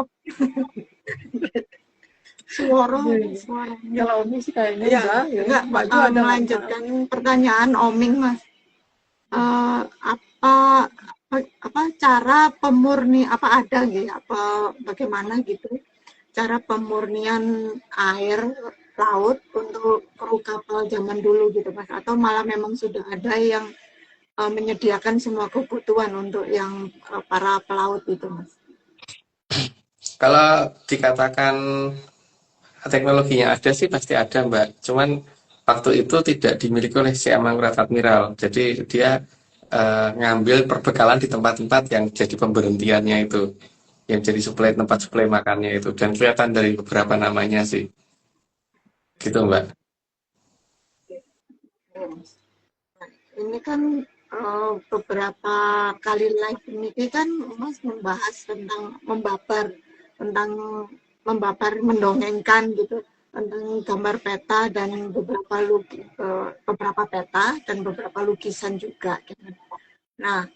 suara Iya, iya. suara. Kalau Umi sih kayaknya Ya, enggak ya. enggak Maju ada melanjutkan pertanyaan Oming Mas. Apa apa cara pemurni apa ada gitu apa bagaimana gitu cara pemurnian air laut untuk kru kapal zaman dulu gitu Mas atau malah memang sudah ada yang menyediakan semua kebutuhan untuk yang para pelaut itu Mas. Kalau dikatakan teknologinya ada sih pasti ada Mbak. Cuman waktu itu tidak dimiliki oleh si Amangkurat Admiral. Jadi dia ngambil perbekalan di tempat-tempat yang jadi pemberhentiannya itu, yang jadi suplai tempat suplai makannya itu, dan kelihatan dari beberapa namanya sih, gitu Mbak. Ini kan beberapa kali live ini kan Mas membahas tentang tentang mendongengkan gitu, tentang gambar peta dan beberapa peta dan beberapa lukisan juga. Nah,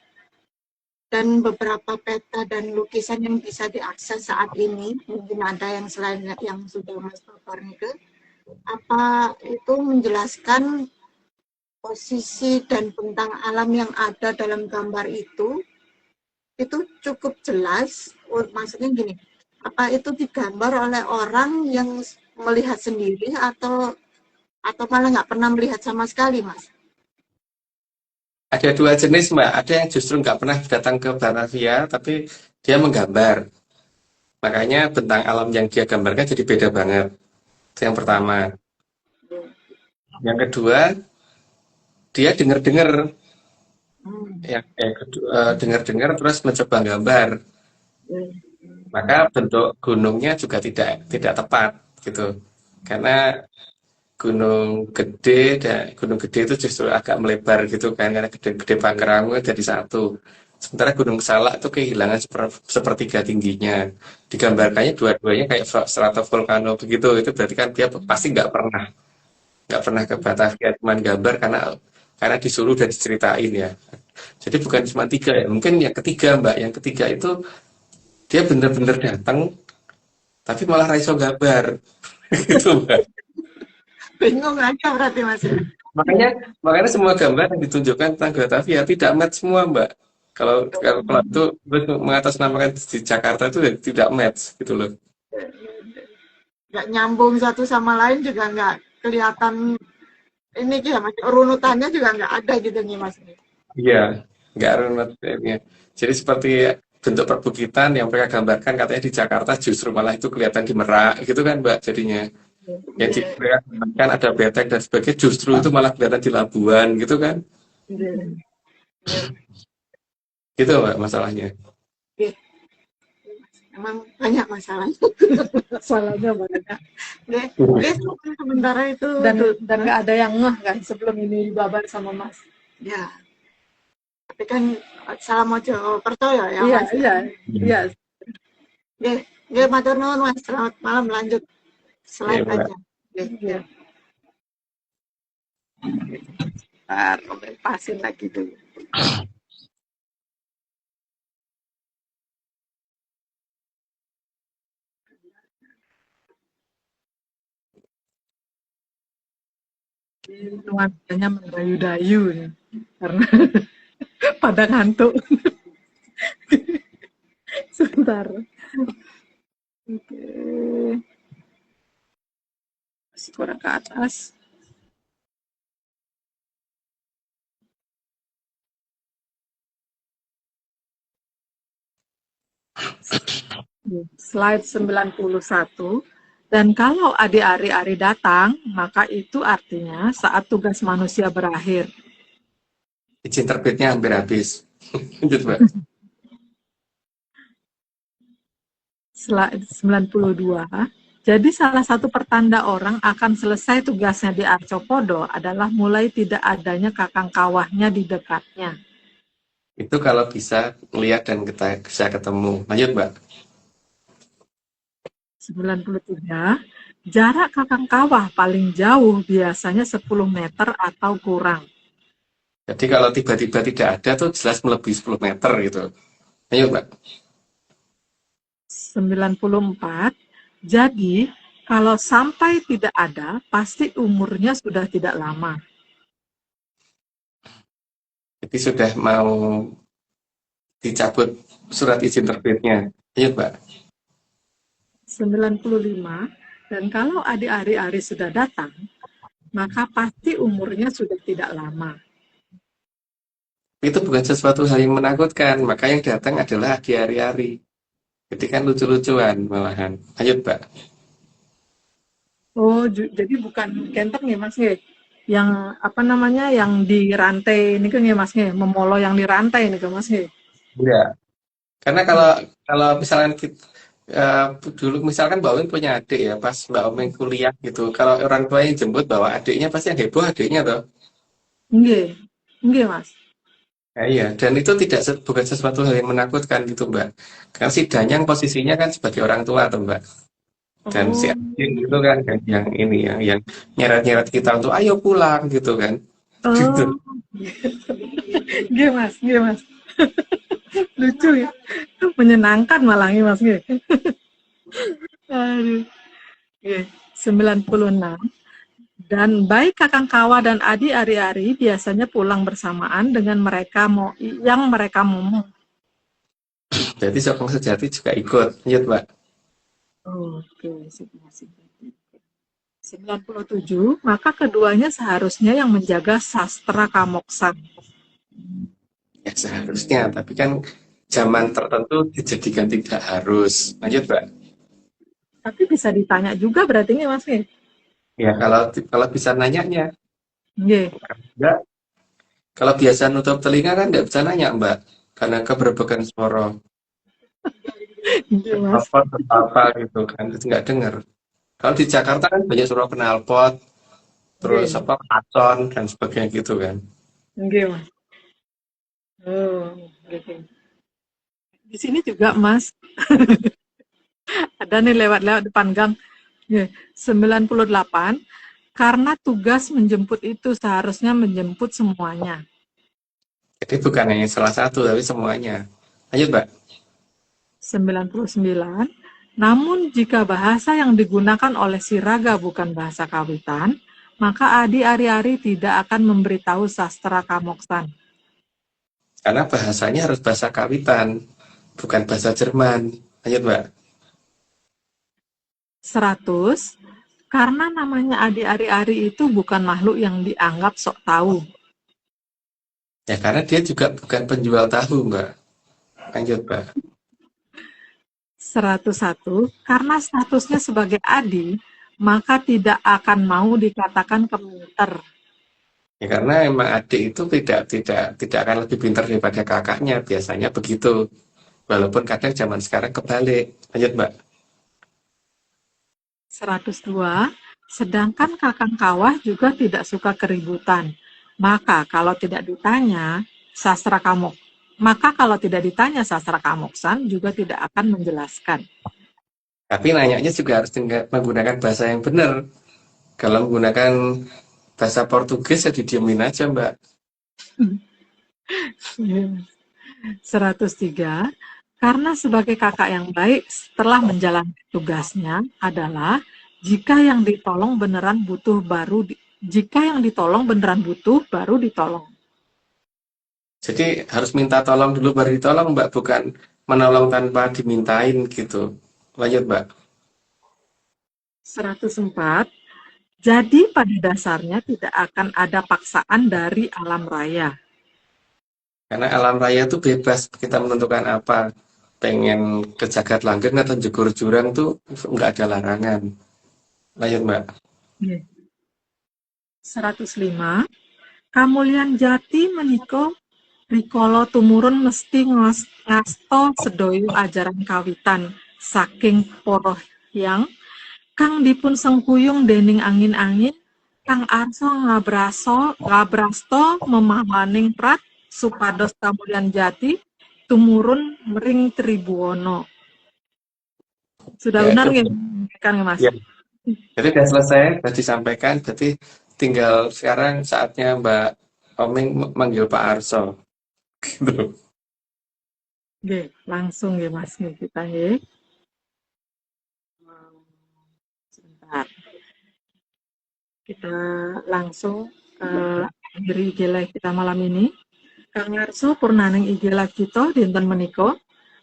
dan beberapa peta dan lukisan yang bisa diakses saat ini, mungkin ada yang selain yang sudah Mas paparkan itu, apa itu menjelaskan posisi dan bentang alam yang ada dalam gambar itu cukup jelas. Maksudnya gini, apa itu digambar oleh orang yang melihat sendiri atau malah nggak pernah melihat sama sekali, Mas? Ada dua jenis, Mbak. Ada yang justru nggak pernah datang ke Batavia, tapi dia menggambar. Makanya bentang alam yang dia gambarkan jadi beda banget. Itu yang pertama. Yang kedua, dia dengar-dengar. Dengar-dengar terus mencoba gambar. Maka bentuk gunungnya juga tidak tepat gitu. Karena gunung gede itu justru agak melebar gitu kan, karena gede Pangrango jadi satu. Sementara Gunung Salak itu kehilangan sepertiga tingginya. Digambarkannya dua-duanya kayak stratovolcano begitu. Itu berarti kan dia pasti nggak pernah ke Batavia, cuma gambar karena disuruh dan diceritain ya. Jadi bukan cuma tiga ya. Mungkin yang ketiga, Mbak. Yang ketiga itu dia bener-bener datang tapi malah raiso gambar. Gitu, Mbak. Bingung aja berarti, Mas. Makanya semua gambar yang ditunjukkan tentang Batavia tidak match semua, Mbak. Kalau itu terus mengatasnamakan di Jakarta itu tidak match gitu loh. Nggak nyambung satu sama lain juga nggak kelihatan ini ya, Mas. Runutannya juga nggak ada gitu nih, Mas. Iya, nggak runutnya. Jadi seperti bentuk perbukitan yang mereka gambarkan katanya di Jakarta justru malah itu kelihatan di Merak gitu kan, Mbak, jadinya. Yang kan ada betek dan sebagainya, justru itu malah kelihatan di Labuan gitu kan. Gitu, Mbak, masalahnya. Emang banyak masalah. Masalahnya banyak. Sementara itu Dan nggak ada yang ngeh kan sebelum ini dibabar sama Mas. ya. Tapi kan salam ojo percaya ya, Mas. Iya. Nggih, matur nuwun, Mas. Selamat malam, lanjut. Slide Iya, aja. Iya. Pasin lagi dulu. Nuansanya mendayu-dayu nih, karena pada ngantuk. Sebentar. Oke. Masih kurang ke atas. Slide 91. Dan kalau Ari datang, maka itu artinya saat tugas manusia berakhir. Izin terbitnya hampir habis. Lanjut, Mbak. Slide 92. Jadi salah satu pertanda orang akan selesai tugasnya di Arcopodo adalah mulai tidak adanya kakang kawahnya di dekatnya. Itu kalau bisa lihat dan kita bisa ketemu. Lanjut, Mbak. 93. Jarak kakang kawah paling jauh biasanya 10 meter atau kurang. Jadi kalau tiba-tiba tidak ada tuh jelas melebihi 10 meter gitu. Ayo, Mbak. 94. Jadi kalau sampai tidak ada, pasti umurnya sudah tidak lama. Jadi sudah mau dicabut surat izin terbitnya. Ayo, Mbak. 95. Dan kalau Ari sudah datang, maka pasti umurnya sudah tidak lama. Itu bukan sesuatu hal yang menakutkan, maka yang datang adalah Ari. Jadi kan lucu-lucuan malahan. Ayo, Mbak. Oh, jadi bukan kenter nih, Mas nggih. Yang apa namanya, yang di rantai ini kan ya, Mas nggih, memolo yang di rantai ini kan, Mas nggih. Iya. Karena kalau misalkan kita dulu misalkan Mbak Win punya adik ya, pas Mbak Win kuliah gitu, kalau orang tua yang jemput bawa adiknya pasti yang heboh adiknya toh. Nggih, Mas. Nah, iya, dan itu bukan sesuatu hal yang menakutkan gitu, Mbak. Karena si Danyang posisinya kan sebagai orang tua tuh, Mbak. Dan si Oh, Adin itu kan yang ini yang nyeret-nyeret kita untuk ayo pulang gitu kan. Gitu. oh, Nggih, Mas. Lucu ya. Menyenangkan malah nggih, Mas nggih. Aduh. Nggih, 96. Dan baik Kakang Kawa dan Adi Ari-Ari biasanya pulang bersamaan dengan yang mereka mau. Jadi Sokong Sejati juga ikut, lanjut Mbak. Oke, 97, maka keduanya seharusnya yang menjaga sastra Kamoksan. Ya seharusnya, tapi kan zaman tertentu dijadikan tidak harus. Lanjut Mbak. Tapi bisa ditanya juga berarti nih Mas nih. Ya kalau bisa nanyanya. Nggih. Mbak, kalau biasa nutup telinga kan nggak bisa nanya Mbak, karena keberbekan suara. Nggih, Mas. Apa gitu kan, itu nggak dengar. Kalau di Jakarta kan banyak suara knalpot, terus Nggih. apa klakson dan sebagainya gitu kan. Nggih, Mas. Oh, gitu. Di sini juga, Mas. Ada nih lewat-lewat depan gang. Nggih, 98. Karena tugas menjemput itu seharusnya menjemput semuanya. Jadi bukan hanya salah satu, tapi semuanya. Lanjut, Mbak. 99. Namun jika bahasa yang digunakan oleh si Raga bukan bahasa kawitan, maka Adi Ari-Ari tidak akan memberitahu sastra Kamoksan. Karena bahasanya harus bahasa kawitan, bukan bahasa Jerman. Lanjut, Mbak. 100. Karena namanya Adi Ari-Ari itu bukan makhluk yang dianggap sok tahu. Ya, karena dia juga bukan penjual tahu, Mbak. Lanjut, Mbak. 101. Karena statusnya sebagai Adi, maka tidak akan mau dikatakan keminter. Ya, karena emang adik itu tidak akan lebih pintar daripada kakaknya. Biasanya begitu. Walaupun kadang zaman sekarang kebalik. Lanjut, Mbak. 102. Sedangkan Kakang Kawah juga tidak suka keributan. Maka kalau tidak ditanya sastra Kamoksan juga tidak akan menjelaskan. Tapi nanyanya juga harus menggunakan bahasa yang benar. Kalau menggunakan bahasa Portugis ya didiemin aja, Mbak. 103. Karena sebagai kakak yang baik setelah menjalankan tugasnya adalah jika yang ditolong beneran butuh baru ditolong. Jadi harus minta tolong dulu baru ditolong, Mbak, bukan menolong tanpa dimintain gitu. Lanjut, Mbak. 104. Jadi pada dasarnya tidak akan ada paksaan dari alam raya. Karena alam raya itu bebas kita menentukan apa. Pengen ke Jagat Langgeng atau jegur jurang tuh nggak ada larangan. Lanjut, Mbak. 105. Kamulyan jati menika rikala tumurun mesti ngasta sedaya ajaran kawitan saking para hyang kang dipun sengkuyung dening angin-angin kang arsa ngabrasta memahaning prat supados kamulyan jati tumurun mering Tribuwana. Sudah Ya, benar itu. nggih kan Mas? Ya. Jadi sudah selesai, sudah disampaikan. Jadi tinggal sekarang saatnya Mbak Oming manggil Pak Arso. Gitu. Nggih, langsung nggih Mas nggih kita nggih. Sebentar. Kita langsung beri IG live kita malam ini. Kang Arso purnaning IG live kita dinten menika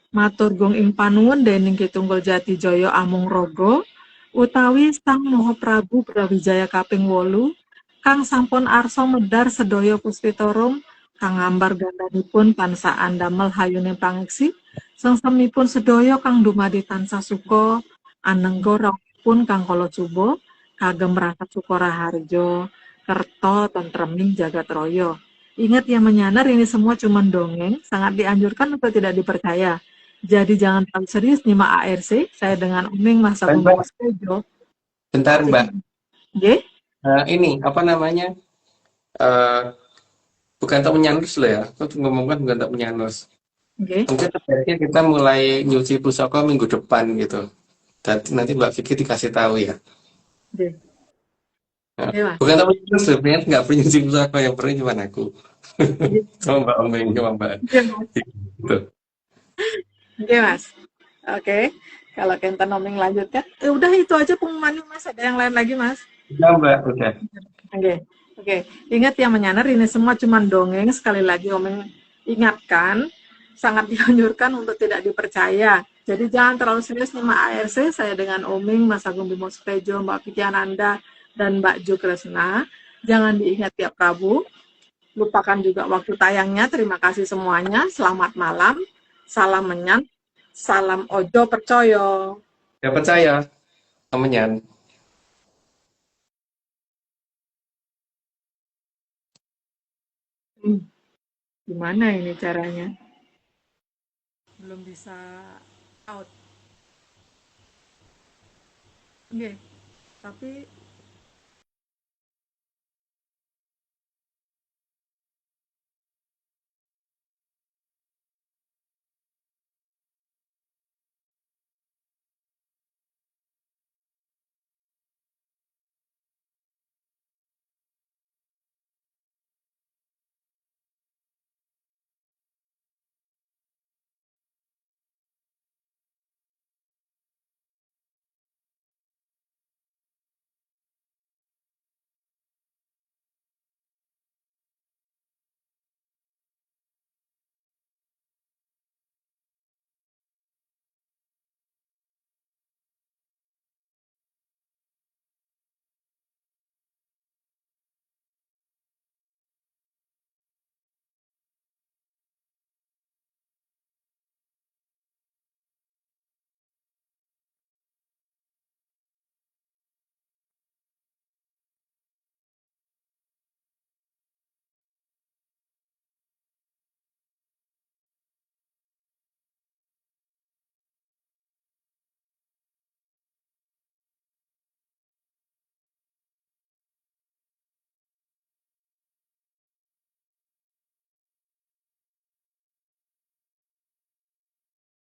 matur gong ing panuwun dening Kitunggal Jati Jaya Amung Raga utawi Sang Maha Prabu Brawijaya kaping 8 kang sampun arsa medhar sedaya puspitarum kang ngambar gandhanipun tansah andamel hayuning pangeksi sengsemipun sedaya kang dumadi tansah suka anengga rawuhipun kang kala cuba kagem rasa suka raharja kerta tentreming jagat raya. Ingat yang menyanar ini semua cuma dongeng, sangat dianjurkan untuk tidak dipercaya. Jadi jangan terlalu serius nyimak ARC. Saya dengan Uming Masa Mbak, Mas Tejo. bentar Mbak. Nggih? Ini apa namanya? bukan tak menyanus loh ya. Aku ngomongkan bukan tak menyanus. Oke. Mungkin sebaiknya kita mulai nyuci pusaka minggu depan gitu. Dan nanti Mbak Vicky dikasih tahu ya. Oke. Nah, Oke, Mas. bukan tak menyanus sebenarnya nggak perlu nyuci pusaka, yang perlu cuma aku. Oke, Sama Mbak Omeng, sama Mbak. Mas. Gitu. Oke, Mas. Oke. Kalau Kenten Oming lanjutkan. Udah itu aja pengumumannya, Mas. Ada yang lain lagi, Mas? Udah Mbak, udah. Oke. Oke. Ingat yang menyanar ini semua cuma dongeng. Sekali lagi Oming ingatkan, sangat dianjurkan untuk tidak dipercaya. Jadi jangan terlalu serius nyimak ARC. Saya dengan Oming, Mas Agung Bimo Sutejo, Mbak Vicky Ananda, dan Mbak Jo Kresna. Jangan diingat tiap Rabu. Lupakan juga waktu tayangnya. Terima kasih semuanya. Selamat malam. Salam menyan. Salam ojo percoyo. Ya percaya, temennya. Gimana ini caranya? Belum bisa out. Oke. Tapi